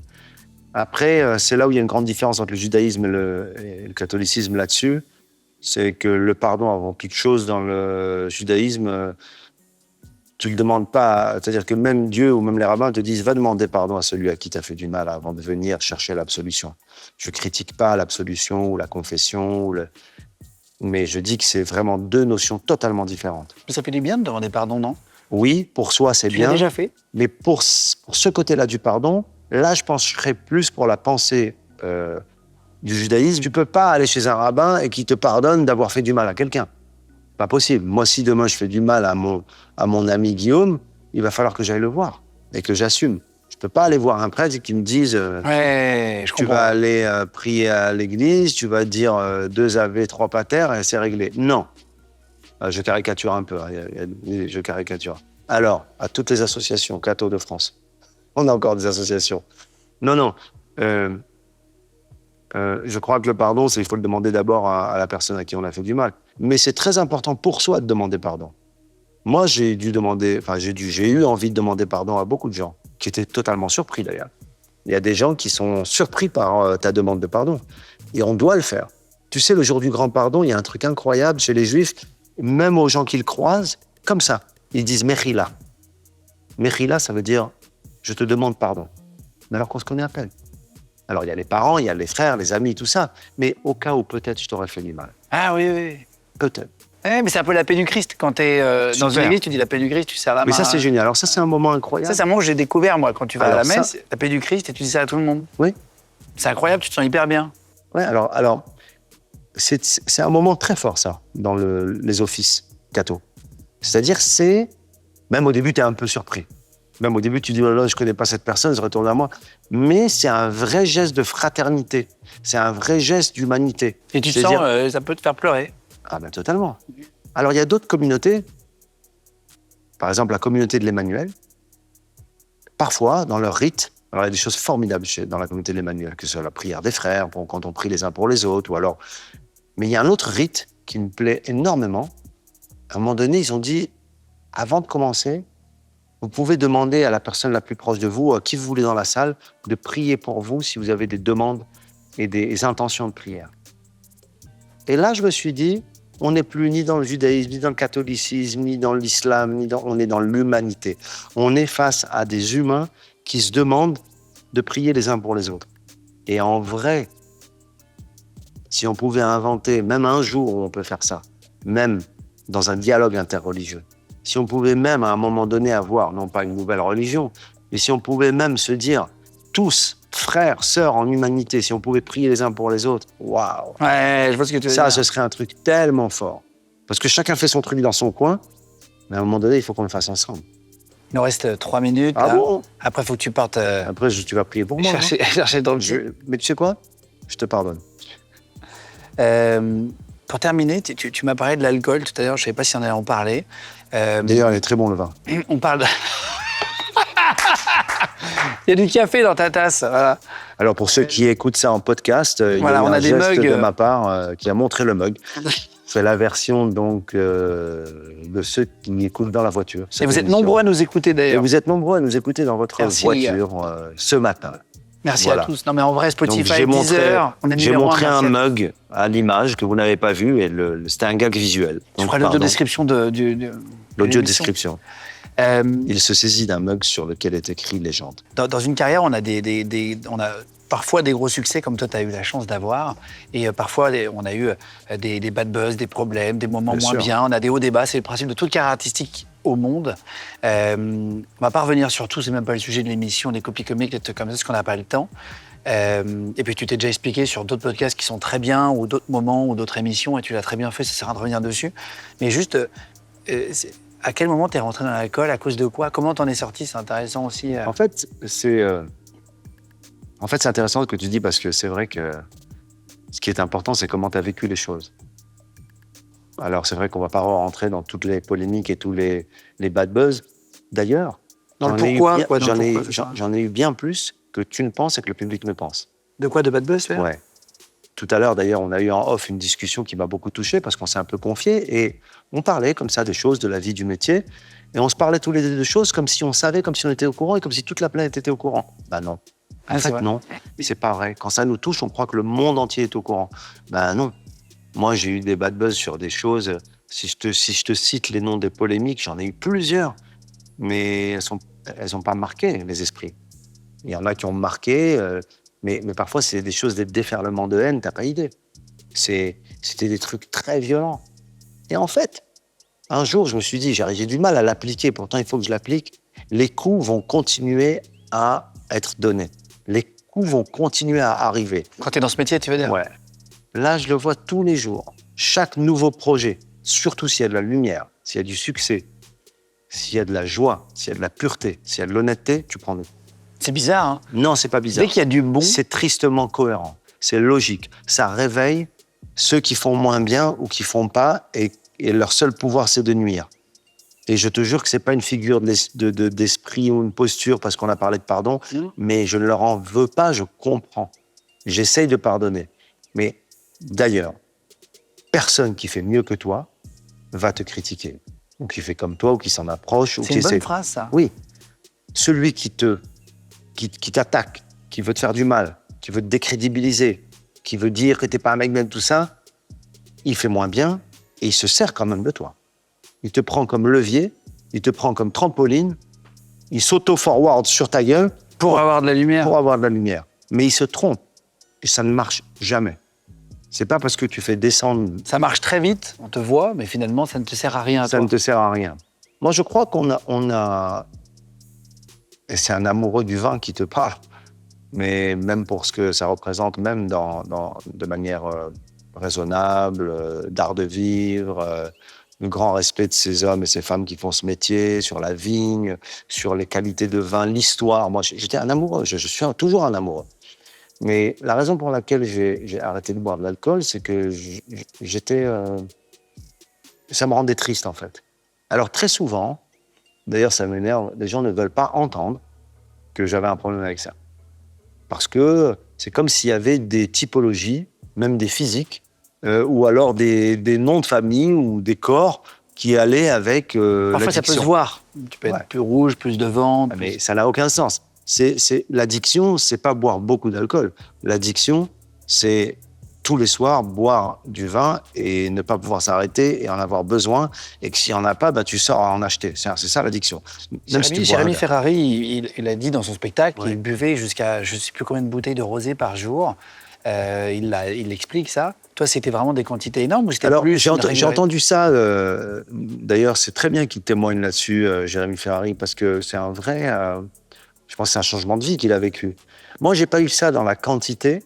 Après, c'est là où il y a une grande différence entre le judaïsme et le catholicisme là-dessus. C'est que le pardon, avant toute chose, dans le judaïsme, tu ne le demandes pas. C'est-à-dire que même Dieu ou même les rabbins te disent va demander pardon à celui à qui tu as fait du mal avant de venir chercher l'absolution. Je ne critique pas l'absolution ou la confession, mais je dis que c'est vraiment deux notions totalement différentes. Mais ça fait du bien de demander pardon, non? Oui, pour soi, c'est Tu bien. l'as déjà fait? Mais pour ce côté-là du pardon, là, je penserais plus pour la pensée du judaïsme. Tu ne peux pas aller chez un rabbin et qu'il te pardonne d'avoir fait du mal à quelqu'un. Pas possible. Moi, si demain je fais du mal à mon ami Guillaume, il va falloir que j'aille le voir et que j'assume. Je ne peux pas aller voir un prêtre et qu'il me dise Ouais, je tu comprends. vas aller prier à l'église, tu vas dire 2 Ave, 3 Pater et c'est réglé. Non. Je caricature un peu. Je caricature. Alors, à toutes les associations catho de France, on a encore des associations. Non. Je crois que le pardon, il faut le demander d'abord à la personne à qui on a fait du mal. Mais c'est très important pour soi de demander pardon. Moi, j'ai eu envie de demander pardon à beaucoup de gens, qui étaient totalement surpris d'ailleurs. Il y a des gens qui sont surpris par ta demande de pardon. Et on doit le faire. Tu sais, le jour du grand pardon, il y a un truc incroyable chez les Juifs, même aux gens qu'ils croisent, comme ça. Ils disent Mechila. Mechila, ça veut dire je te demande pardon. Mais alors qu'on se connaît à peine. Alors, il y a les parents, il y a les frères, les amis, tout ça. Mais au cas où peut-être je t'aurais fait du mal. Ah oui. Peut-être. Mais c'est un peu la paix du Christ. Quand tu es dans une Super. église, tu dis la paix du Christ, tu serres la main. Mais ça, c'est génial. Alors ça, c'est un moment incroyable. Ça, c'est un moment que j'ai découvert, moi, quand tu vas à la Alors ça- messe, la paix du Christ, et tu dis ça à tout le monde. Oui. C'est incroyable, tu te sens hyper bien. Ouais, alors c'est un moment très fort, ça, dans les offices catho. C'est-à-dire, même au début, tu es un peu surpris. Même au début, tu dis, oh là là, je connais pas cette personne, je retourne à moi. Mais c'est un vrai geste de fraternité. C'est un vrai geste d'humanité. Et tu te C'est-à-dire- sens, ça peut te faire pleurer. Ah ben totalement. Alors, il y a d'autres communautés, par exemple la communauté de l'Emmanuel, parfois, dans leur rite, alors il y a des choses formidables dans la communauté de l'Emmanuel, que ce soit la prière des frères, quand on prie les uns pour les autres, ou alors... Mais il y a un autre rite qui me plaît énormément. À un moment donné, ils ont dit, avant de commencer, vous pouvez demander à la personne la plus proche de vous, à qui vous voulez dans la salle, de prier pour vous si vous avez des demandes et des intentions de prière. Et là, je me suis dit, on n'est plus ni dans le judaïsme, ni dans le catholicisme, ni dans l'islam, on est dans l'humanité. On est face à des humains qui se demandent de prier les uns pour les autres. Et en vrai, si on pouvait inventer, même un jour où on peut faire ça, même dans un dialogue interreligieux, si on pouvait même à un moment donné avoir, non pas une nouvelle religion, mais si on pouvait même se dire, tous, frères, sœurs en humanité, si on pouvait prier les uns pour les autres, waouh! Ouais, je vois ce que tu veux Ça, dire. ce serait un truc tellement fort. Parce que chacun fait son truc dans son coin, mais à un moment donné, il faut qu'on le fasse ensemble. Il nous reste 3 minutes. Ah là. bon? Après, il faut que tu partes Après, tu vas prier pour moi. chercher dans le hein. Mais tu sais quoi? Je te pardonne. Pour terminer, tu m'as parlé de l'alcool tout à l'heure, je ne savais pas si on allait en parler. D'ailleurs, il est très bon, le vin. On parle de... Il y a du café dans ta tasse, voilà. Alors, pour ceux qui écoutent ça en podcast, il Voilà, y a eu on a un des geste mugs, de ma part qui a montré le mug. C'est la version donc de ceux qui écoutent dans la voiture. Et vous êtes nombreux à nous écouter Et d'ailleurs. vous êtes nombreux à nous écouter dans votre Merci, les gars. voiture ce matin. Merci Voilà. à tous. Non mais en vrai, Donc, Spotify, Deezer, on est j'ai numéro un, montré un merci à- mug à l'image que vous n'avez pas vu et c'était un gag visuel. Tu Donc, feras pardon. l'audio-description de L'audio l'émission. description. Il se saisit d'un mug sur lequel est écrit légende. Dans une carrière, on a on a parfois des gros succès comme toi, tu as eu la chance d'avoir. Et parfois, on a eu des bad buzz, des problèmes, des moments Bien moins sûr. bien. On a des hauts débats. C'est le principe de toute carrière artistique au monde. On va pas revenir sur tout, c'est même pas le sujet de l'émission, des copies comiques, des trucs comme ça, parce qu'on n'a pas le temps. Et puis tu t'es déjà expliqué sur d'autres podcasts qui sont très bien, ou d'autres moments, ou d'autres émissions, et tu l'as très bien fait, ça sert à rien de revenir dessus. Mais juste, à quel moment t'es rentré dans l'alcool, à cause de quoi? Comment t'en es sorti? C'est intéressant aussi. En fait, c'est En fait, c'est intéressant ce que tu dis parce que c'est vrai que ce qui est important, c'est comment tu as vécu les choses. Alors, c'est vrai qu'on va pas rentrer dans toutes les polémiques et tous les bad buzz. D'ailleurs, Dans le j'en ai eu pourquoi, bien- quoi, dans le j'en ai- pourquoi, c'est j'en- ça. j'en ai eu bien plus que tu ne penses et que le public ne pense. De quoi, de bad buzz, tu veux dire? Ouais. Tout à l'heure, d'ailleurs, on a eu en off une discussion qui m'a beaucoup touché parce qu'on s'est un peu confié et on parlait comme ça des choses, de la vie, du métier. Et on se parlait tous les deux de choses comme si on savait, comme si on était au courant et comme si toute la planète était au courant. Ben non. En Ah, c'est fait, vrai. non. C'est pas vrai. Quand ça nous touche, on croit que le monde entier est au courant. Ben non. Moi, j'ai eu des bad buzz sur des choses. Si je te cite les noms des polémiques, j'en ai eu plusieurs. Mais elles ont pas marqué les esprits. Il y en a qui ont marqué, mais parfois, c'est des choses, des déferlements de haine, t'as pas idée. C'était des trucs très violents. Et en fait, un jour, je me suis dit, j'ai du mal à l'appliquer, pourtant il faut que je l'applique. Les coups vont continuer à être donnés. Les coups vont continuer à arriver. Quand tu es dans ce métier, tu veux dire? Ouais. Là, je le vois tous les jours. Chaque nouveau projet, surtout s'il y a de la lumière, s'il y a du succès, s'il y a de la joie, s'il y a de la pureté, s'il y a de l'honnêteté, tu prends le coup. C'est bizarre, hein? Non, c'est pas bizarre. Dès qu'il y a du bon, C'est tristement cohérent. C'est logique. Ça réveille ceux qui font moins bien ou qui font pas et leur seul pouvoir, c'est de nuire. Et je te jure que c'est pas une figure d'esprit ou une posture parce qu'on a parlé de pardon, mais je ne leur en veux pas, je comprends. J'essaye de pardonner. Mais d'ailleurs, personne qui fait mieux que toi va te critiquer. Ou qui fait comme toi, ou qui s'en approche, ou c'est qui une bonne essaie. phrase, ça. Oui. Celui qui t'attaque, qui veut te faire du mal, qui veut te décrédibiliser, qui veut dire que t'es pas un mec bien, tout ça, il fait moins bien et il se sert quand même de toi. Il te prend comme levier, il te prend comme trampoline, il s'auto-forward sur ta gueule Pour avoir de la lumière. pour avoir de la lumière. Mais il se trompe et ça ne marche jamais. C'est pas parce que tu fais descendre, Ça marche très vite, on te voit, mais finalement, ça ne te sert à rien. ça toi. ne te sert à rien. Moi, je crois qu'on a, et c'est un amoureux du vin qui te parle, mais même pour ce que ça représente, même de manière raisonnable, d'art de vivre, le grand respect de ces hommes et ces femmes qui font ce métier, sur la vigne, sur les qualités de vin, l'histoire. Moi, j'étais un amoureux, je suis toujours un amoureux. Mais la raison pour laquelle j'ai arrêté de boire de l'alcool, c'est que ça me rendait triste, en fait. Alors, très souvent, d'ailleurs, ça m'énerve, les gens ne veulent pas entendre que j'avais un problème avec ça. Parce que c'est comme s'il y avait des typologies, même des physiques, ou alors des noms de famille ou des corps qui allaient avec Parfois, ça peut se l'addiction. voir. Tu peux Ouais. être plus rouge, plus de vent. Ah, mais ça n'a aucun sens. L'addiction, c'est pas boire beaucoup d'alcool. L'addiction, c'est tous les soirs boire du vin et ne pas pouvoir s'arrêter et en avoir besoin. Et que s'il n'y en a pas, bah, tu sors à en acheter. C'est ça l'addiction. Même si tu bois Jérémy un verre. Ferrari, il a dit dans son spectacle Ouais. qu'il buvait jusqu'à je ne sais plus combien de bouteilles de rosé par jour. Il explique ça. Toi, c'était vraiment des quantités énormes ou c'était Alors, plus j'ai une j'ai régularité? entendu ça. D'ailleurs, c'est très bien qu'il témoigne là-dessus, Jérémy Ferrari, parce que c'est un vrai. Je pense que c'est un changement de vie qu'il a vécu. Moi, j'ai pas eu ça dans la quantité.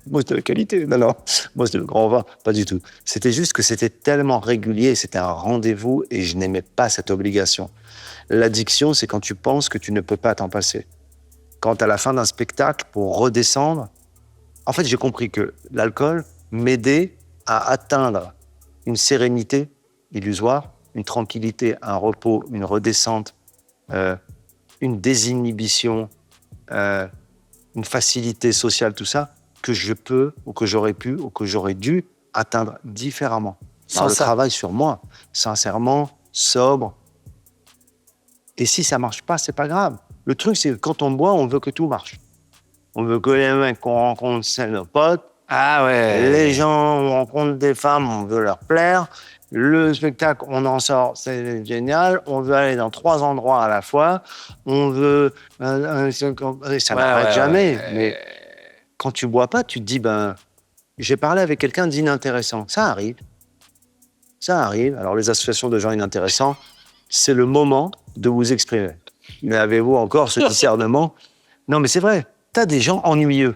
Moi, c'était la qualité. Non. Moi, c'était le grand vin. Pas du tout. C'était juste que c'était tellement régulier, c'était un rendez-vous et je n'aimais pas cette obligation. L'addiction, c'est quand tu penses que tu ne peux pas t'en passer. Quand à la fin d'un spectacle, pour redescendre, en fait, j'ai compris que l'alcool m'aidait à atteindre une sérénité illusoire, une tranquillité, un repos, une redescente, une désinhibition, une facilité sociale, tout ça, que je peux, ou que j'aurais pu, ou que j'aurais dû atteindre différemment. Sans Par le ça. travail sur moi, sincèrement, sobre. Et si ça marche pas, c'est pas grave. Le truc, c'est que quand on boit, on veut que tout marche. On veut que les mecs qu'on rencontre, c'est nos potes. Ah ouais. Les gens, on rencontre des femmes, on veut leur plaire. Le spectacle, on en sort, c'est génial. On veut aller dans 3 endroits à la fois. On veut... ça n'arrête jamais. Mais quand tu bois pas, tu te dis, j'ai parlé avec quelqu'un d'inintéressant. Ça arrive. Ça arrive. Alors, les associations de gens inintéressants, c'est le moment de vous exprimer. Mais avez-vous encore ce discernement? Non, mais c'est vrai. T'as des gens ennuyeux.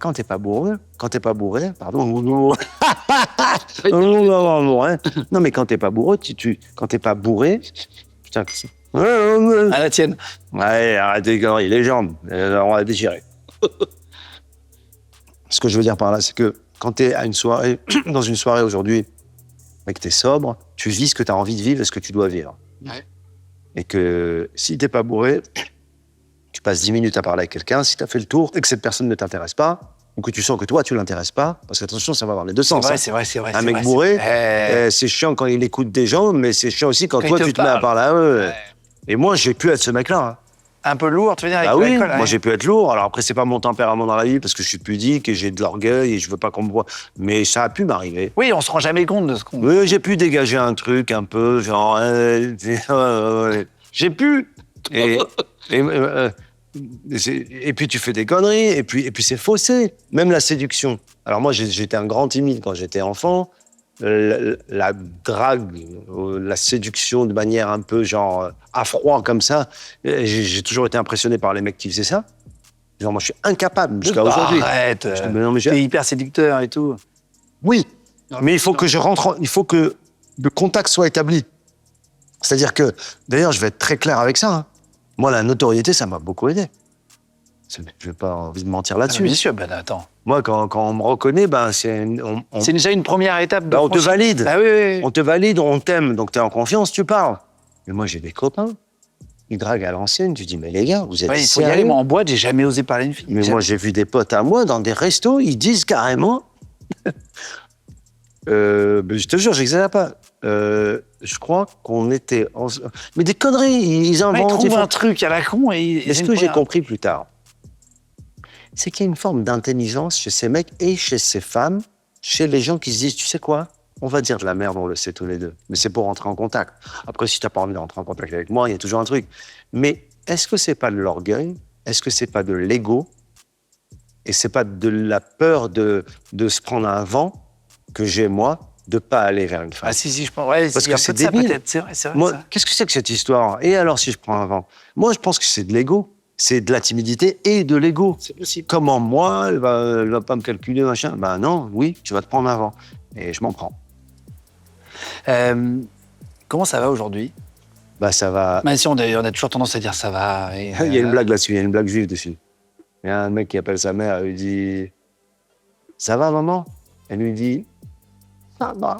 Quand t'es pas bourré, pardon. Non, mais quand t'es pas bourré, quand t'es pas bourré, putain, À la tienne. ouais, arrête les conneries, les jambes, on va déchirer. Ce que je veux dire par là, c'est que quand tu es à une soirée, dans une soirée aujourd'hui, et que tu es sobre, tu vis ce que tu as envie de vivre et ce que tu dois vivre. Ouais. Et que si t'es pas bourré, tu passes 10 minutes à parler avec quelqu'un, si tu as fait le tour et que cette personne ne t'intéresse pas, ou que tu sens que toi, tu l'intéresses pas, parce qu'attention, ça va avoir les deux sens. C'est vrai. Un mec bourré, c'est chiant quand il écoute des gens, mais c'est chiant aussi quand toi, tu te mets à parler à eux. Ouais. Et moi, j'ai pu être ce mec-là. Hein. Un peu lourd, tu veux dire, avec Ah oui, l'alcool, moi j'ai pu être lourd. Alors après, c'est pas mon tempérament dans la vie parce que je suis pudique et j'ai de l'orgueil et je veux pas qu'on me voie. Mais ça a pu m'arriver. Oui, on se rend jamais compte de ce qu'on... Oui, j'ai pu dégager un truc un peu, genre. J'ai pu. Et, et puis tu fais des conneries, et puis c'est faussé. Même la séduction. Alors moi, j'étais un grand timide quand j'étais enfant. La drague, la séduction de manière un peu genre à froid comme ça, j'ai toujours été impressionné par les mecs qui faisaient ça. Genre moi je suis incapable jusqu'à aujourd'hui. Arrête, Mais non, mais t'es hyper séducteur et tout. oui, mais il faut que je rentre, il faut que le contact soit établi. C'est-à-dire que, d'ailleurs je vais être très clair avec ça, hein. Moi la notoriété ça m'a beaucoup aidé. Je n'ai pas envie de mentir là-dessus. Bien sûr, ben attends. Moi, quand on me reconnaît, ben, C'est déjà une première étape de ben, on te valide. Ah oui. On te valide, on t'aime, donc tu es en confiance, tu parles. Mais moi, j'ai des copains. Ils draguent à l'ancienne. Tu dis, mais les gars, vous êtes Ouais, il faut y sérieux? aller. Moi, en boîte, j'ai jamais osé parler à une fille. Mais moi, j'ai vu des potes à moi dans des restos, ils disent carrément... mais je te jure, j'exagère pas. Je crois qu'on était... Mais des conneries, ils Ouais, ils inventent... trouvent un truc à la con et... Et ce que j'ai compris plus tard, c'est qu'il y a une forme d'intelligence chez ces mecs et chez ces femmes, chez les gens qui se disent, tu sais quoi, on va dire de la merde, on le sait tous les deux, mais c'est pour rentrer en contact. Après, si t'as pas envie de rentrer en contact avec moi, il y a toujours un truc. Mais est-ce que c'est pas de l'orgueil? Est-ce que c'est pas de l'ego? Et c'est pas de la peur de se prendre un vent que j'ai, moi, de pas aller vers une femme? Ah si, je pense. Ouais, Parce il y a que un c'est peu de ça, débile. peut-être. C'est vrai, ça. Moi, qu'est-ce que c'est que cette histoire? Et alors, si je prends un vent? Moi, je pense que c'est de l'ego. C'est de la timidité et de l'ego. C'est possible. Comment moi, elle va pas me calculer, machin? Ben non, oui, tu vas te prendre un vent. Et je m'en prends. Comment ça va aujourd'hui? Bah ça va. Même si on a toujours tendance à dire ça va. Et, Il y a une blague là-dessus, il y a une blague juive dessus. Il y a un mec qui appelle sa mère, il lui dit « Ça va, maman ?» Elle lui dit « Ça va. »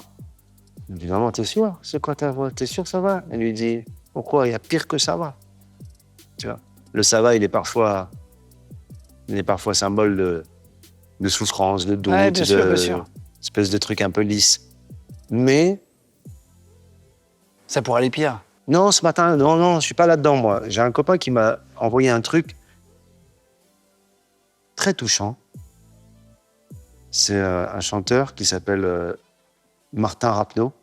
Il lui dit « Maman, t'es sûr? C'est quoi ta voix? T'es sûr que ça va ?» Elle lui dit « Pourquoi? Il y a pire que ça va. » Tu vois, le ça va, il est parfois symbole de souffrance, de doute, Ouais, bien sûr. espèce de truc un peu lisse. Mais Ça pourrait aller pire. non, ce matin, non, je suis pas là-dedans, moi. J'ai un copain qui m'a envoyé un truc très touchant. C'est un chanteur qui s'appelle Martin Rapneau.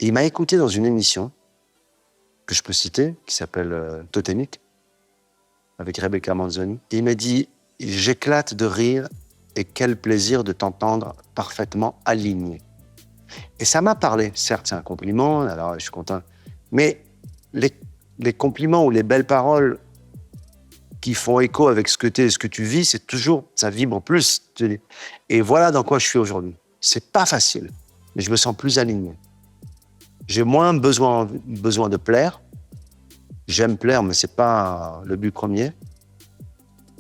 Et il m'a écouté dans une émission que je peux citer, qui s'appelle Totémique, avec Rebecca Manzoni. Et il m'a dit « J'éclate de rire et quel plaisir de t'entendre parfaitement aligné. » Et ça m'a parlé. Certes, c'est un compliment, alors je suis content. Mais les compliments ou les belles paroles qui font écho avec ce que tu es et ce que tu vis, c'est toujours, ça vibre plus. Et voilà dans quoi je suis aujourd'hui. C'est pas facile, mais je me sens plus aligné. J'ai moins besoin de plaire. J'aime plaire, mais c'est pas le but premier.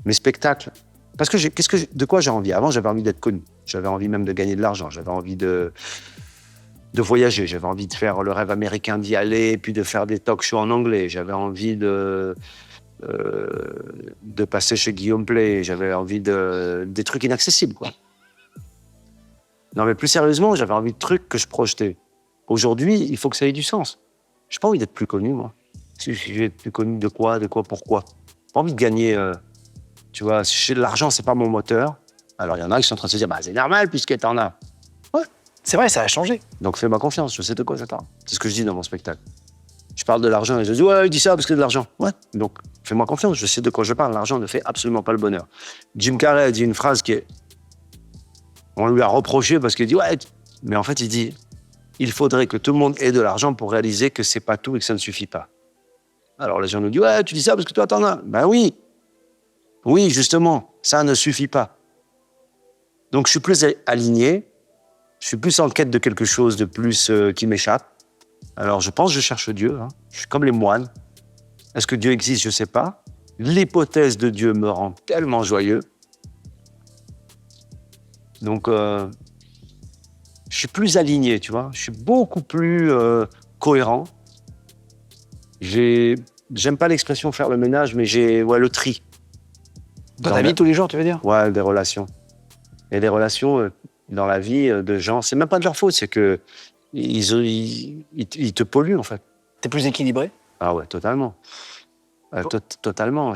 Mes spectacles, parce que de quoi j'ai envie? Avant, j'avais envie d'être connu. J'avais envie même de gagner de l'argent. J'avais envie de voyager. J'avais envie de faire le rêve américain, d'y aller, puis de faire des talk-shows en anglais. J'avais envie de passer chez Guillaume Play. J'avais envie des trucs inaccessibles, quoi. Non, mais plus sérieusement, j'avais envie de trucs que je projetais. Aujourd'hui, il faut que ça ait du sens. J'ai pas envie d'être plus connu, moi. Si je vais être plus connu de quoi, pourquoi. J'ai pas envie de gagner, tu vois, l'argent, c'est pas mon moteur. Alors, il y en a qui sont en train de se dire, bah, c'est normal puisque t'en as. Ouais. C'est vrai, ça a changé. Donc, fais-moi confiance, je sais de quoi ça parle. C'est ce que je dis dans mon spectacle. Je parle de l'argent et je dis, ouais, il dit ça parce que c'est de l'argent. Ouais. Donc, fais-moi confiance, je sais de quoi je parle. L'argent ne fait absolument pas le bonheur. Jim Carrey a dit une phrase qui est... On lui a reproché parce qu'il dit, ouais, mais en fait, il dit, il faudrait que tout le monde ait de l'argent pour réaliser que c'est pas tout et que ça ne suffit pas. Alors, les gens nous disent, ouais, tu dis ça parce que toi, t'en as. Ben oui. Oui, justement, ça ne suffit pas. Donc, je suis plus aligné. Je suis plus en quête de quelque chose de plus qui m'échappe. Alors, je pense que je cherche Dieu. Hein. Je suis comme les moines. Est-ce que Dieu existe? Je ne sais pas. l'hypothèse de Dieu me rend tellement joyeux. Donc, je suis plus aligné, tu vois. Je suis beaucoup plus cohérent. J'aime pas l'expression faire le ménage, mais j'ai le tri. Dans ta vie tous les jours, tu veux dire? Ouais, des relations. Et des relations dans la vie de gens, c'est même pas de leur faute, c'est que ils te polluent, en fait. T'es plus équilibré? Ah ouais, totalement. Totalement.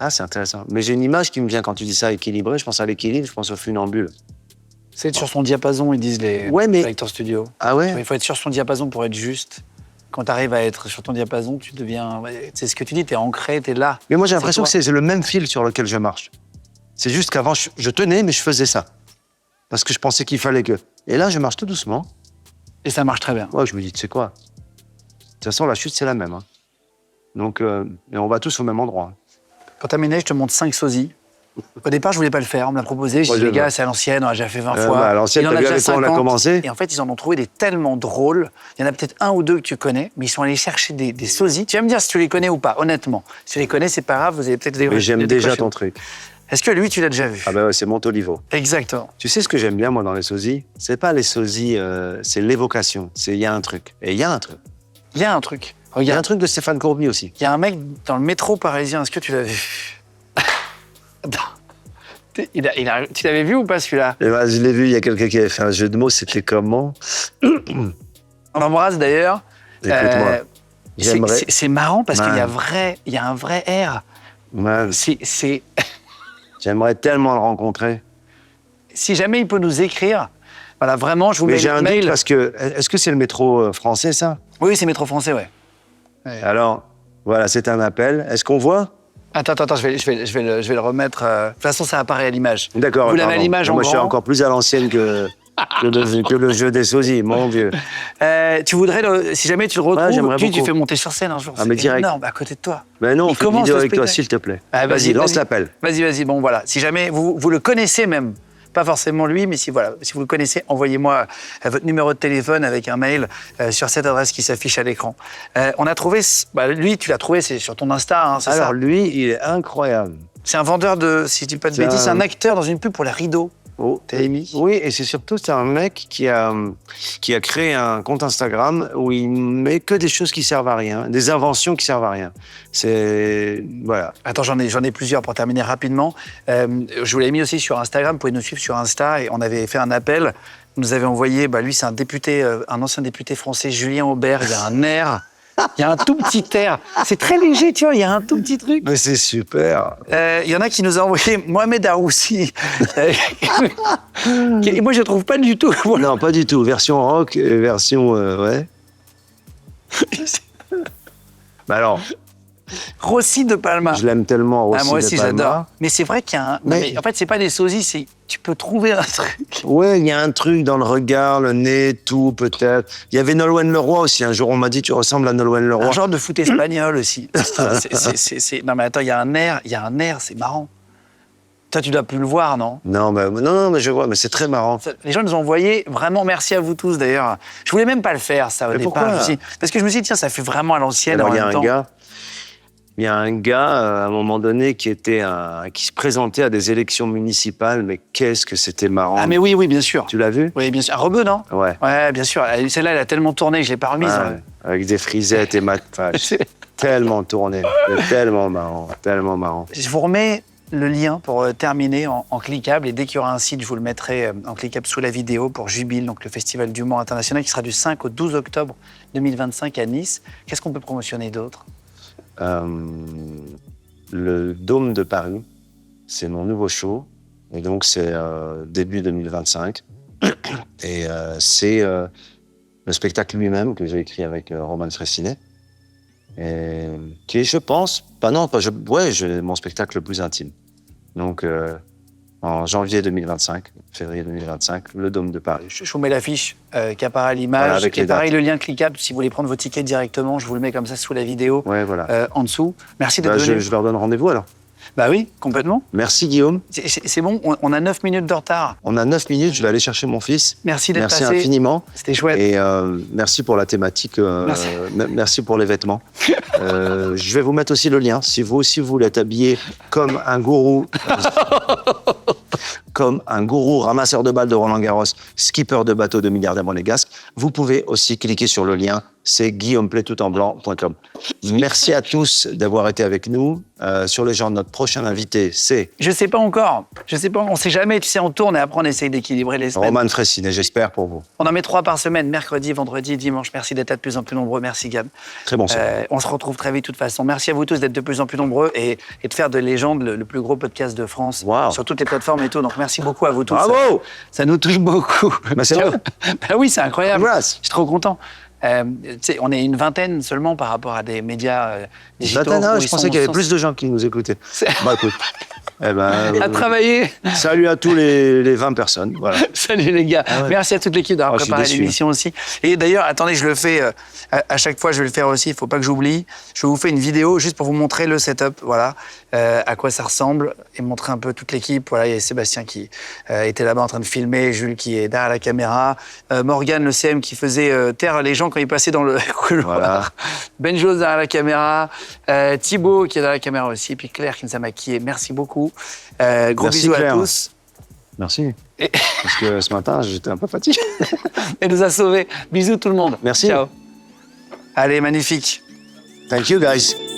Ah, c'est intéressant. Mais j'ai une image qui me vient quand tu dis ça, équilibré. Je pense à l'équilibre, je pense au funambule. C'est sur son diapason, ils disent les directeurs studio. Ah ouais? Il faut être sur son diapason pour être juste. Quand tu arrives à être sur ton diapason, tu deviens... C'est ce que tu dis, tu es ancré, tu es là. Mais moi, j'ai l'impression que c'est le même fil sur lequel je marche. C'est juste qu'avant, je tenais, mais je faisais ça. Parce que je pensais qu'il fallait que... Et là, je marche tout doucement. Et ça marche très bien. Ouais, je me dis, tu sais quoi? De toute façon, la chute, c'est la même. Hein. Donc, et on va tous au même endroit. Quand tu as mené, je te montre 5 sosies. Au départ, je voulais pas le faire. On me l'a proposé. Je dis, les gars, c'est à l'ancienne, on a déjà fait 20 fois. À l'ancienne, t'as vu avec quoi on a commencé? Et en fait, ils en ont trouvé des tellement drôles. Il y en a peut-être un ou deux que tu connais, mais ils sont allés chercher des sosies. Tu vas me dire si tu les connais ou pas, honnêtement. Si tu les connais, c'est pas grave, vous avez peut-être des... Mais j'aime déjà ton truc. Est-ce que lui, tu l'as déjà vu? Ah ben ouais, c'est Montolivo. Exactement. Tu sais ce que j'aime bien, moi, dans les sosies? C'est pas les sosies, c'est l'évocation. Il y a un truc. Et il y a un truc. Il y a un truc. Il y a un truc de Stéphane Courby aussi. Il y a un mec dans le métro parisien, est-ce que tu l'as vu? Tu l'avais vu ou pas celui-là? Je l'ai vu, il y a quelqu'un qui avait fait un jeu de mots, c'était comment? On l'embrasse d'ailleurs. Écoute-moi, j'aimerais... C'est marrant parce qu'il y a un vrai air. J'aimerais tellement le rencontrer. Si jamais il peut nous écrire, voilà, vraiment, je vous mets j'ai le un mail. doute parce que, est-ce que c'est le métro français, ça? Oui, c'est métro français, ouais. Alors, voilà, c'est un appel. Est-ce qu'on voit? Attends, je vais le remettre. De toute façon, ça apparaît à l'image. D'accord. Vous l'avez à l'image en Moi, grand. je suis encore plus à l'ancienne que le jeu des sosies, mon Dieu. Tu voudrais, si jamais tu le retrouves, tu fais monter sur scène un jour. Ah, mais direct. Non, à côté de toi. Mais non, on fait une vidéo avec toi, s'il te plaît. Ah, vas-y, lance l'appel. Vas-y, bon, voilà. Si jamais vous le connaissez même, pas forcément lui, mais si vous le connaissez, envoyez-moi votre numéro de téléphone avec un mail sur cette adresse qui s'affiche à l'écran. On a trouvé, lui, tu l'as trouvé, c'est sur ton Insta, hein, c'est ça? Alors lui, il est incroyable. C'est un vendeur de, si je dis pas de bêtises, c'est un acteur dans une pub pour la Rideau. Oui, et c'est surtout, c'est un mec qui a créé un compte Instagram où il met que des choses qui servent à rien, des inventions qui servent à rien. Voilà. Attends, j'en ai plusieurs pour terminer rapidement. Je vous l'ai mis aussi sur Instagram, vous pouvez nous suivre sur Insta, et on avait fait un appel. Vous nous avez envoyé, lui c'est un député, un ancien député français, Julien Aubert, il a un air... Il y a un tout petit air. C'est très léger, tu vois, il y a un tout petit truc. Mais c'est super. Il y en a qui nous a envoyé Mohamed Haroussi. Et moi, je ne trouve pas du tout. Voilà. Non, pas du tout. Version rock et version... ouais. Alors... Rossi de Palma. Je l'aime tellement, Rossi de Palma. Moi aussi, j'adore. Mais c'est vrai qu'il y a un... Mais en fait, c'est pas des sosies, tu peux trouver un truc. Ouais, il y a un truc dans le regard, le nez, tout, peut-être. Il y avait Nolwenn Leroy aussi. Un jour, on m'a dit, tu ressembles à Nolwenn Leroy. Un genre de foot espagnol aussi. Non, mais attends, il y a un air, c'est marrant. Toi, tu dois plus le voir, non? Non, mais je vois, mais c'est très marrant. Les gens nous ont envoyé, vraiment merci à vous tous d'ailleurs. Je voulais même pas le faire, ça, au départ. Parce que je me suis dit, tiens, ça fait vraiment à l'ancienne. Alors, il y a un gars, à un moment donné, qui se présentait à des élections municipales, mais qu'est-ce que c'était marrant. Ah, mais oui, bien sûr. Tu l'as vu? Oui, bien sûr. Un rebeu, non? Ouais. Ouais, bien sûr. Celle-là, elle a tellement tourné que je l'ai pas remise. Ah, ouais. Avec des frisettes et tellement tourné. C'est tellement marrant, tellement marrant. Je vous remets le lien pour terminer en cliquable, et dès qu'il y aura un site, je vous le mettrai en cliquable sous la vidéo pour Jubile, donc le Festival d'humour international qui sera du 5 au 12 octobre 2025 à Nice. Qu'est-ce qu'on peut promotionner d'autre? Le Dôme de Paris, c'est mon nouveau show, et donc c'est début 2025. Et c'est le spectacle lui-même que j'ai écrit avec Roman Fressinet, et qui est, je pense, mon spectacle le plus intime. Donc en janvier 2025, février 2025, le Dôme de Paris. Je vous mets l'affiche qui apparaît à l'image. Voilà, et pareil, le lien cliquable, si vous voulez prendre vos tickets directement, je vous le mets comme ça sous la vidéo, ouais, voilà. en dessous. Merci d'être venu. Je leur donne rendez-vous alors. Bah oui, complètement. Merci Guillaume. C'est bon, on a 9 minutes de retard. On a 9 minutes, je vais aller chercher mon fils. Merci d'être passé. Merci infiniment. C'était chouette. Et merci pour la thématique. Merci pour les vêtements. Je vais vous mettre aussi le lien. Si vous aussi vous voulez être habillé comme un gourou, ramasseur de balles de Roland-Garros, skipper de bateau de milliardaire monégasque, vous pouvez aussi cliquer sur le lien. C'est guillaumeplaytoutenblanc.com. Merci à tous d'avoir été avec nous. Sur les gens, notre prochain invité, c'est... Je sais pas encore. On sait jamais. Tu sais, on tourne et après on essaye d'équilibrer les semaines. Roman Fressinet, j'espère pour vous. On en met 3 par semaine, mercredi, vendredi, dimanche. Merci d'être de plus en plus nombreux. Merci Gab. Très bon. On se retrouve très vite de toute façon. Merci à vous tous d'être de plus en plus nombreux et de faire de Légende le plus gros podcast de France sur toutes les plateformes et tout. Donc merci beaucoup à vous tous. Bravo. Ça nous touche beaucoup. Bah, c'est vrai. Bah oui, c'est incroyable. Congrats. Je suis trop content. Tu sais, on est une vingtaine seulement par rapport à des médias digitaux. Je pensais qu'il y avait plus de gens qui nous écoutaient. Bah écoute. À travailler. Salut à tous les 20 personnes. Voilà. Salut les gars. Ah ouais. Merci à toute l'équipe d'avoir préparé l'émission aussi. Et d'ailleurs, attendez, je le fais à chaque fois, je vais le faire aussi. Il ne faut pas que j'oublie. Je vous fais une vidéo juste pour vous montrer le setup, voilà, à quoi ça ressemble et montrer un peu toute l'équipe. Voilà, il y a Sébastien qui était là-bas en train de filmer, Jules qui est derrière la caméra, Morgane, le CM qui faisait taire les gens quand ils passaient dans le couloir. Voilà. Benjo derrière la caméra, Thibaut qui est derrière la caméra aussi, et puis Claire qui nous a maquillés. Merci beaucoup. Gros Merci, bisous Claire. à tous. Merci. Parce que ce matin, j'étais un peu fatigué. Elle nous a sauvés. Bisous tout le monde. Merci. Ciao. Allez, magnifique. Thank you, guys.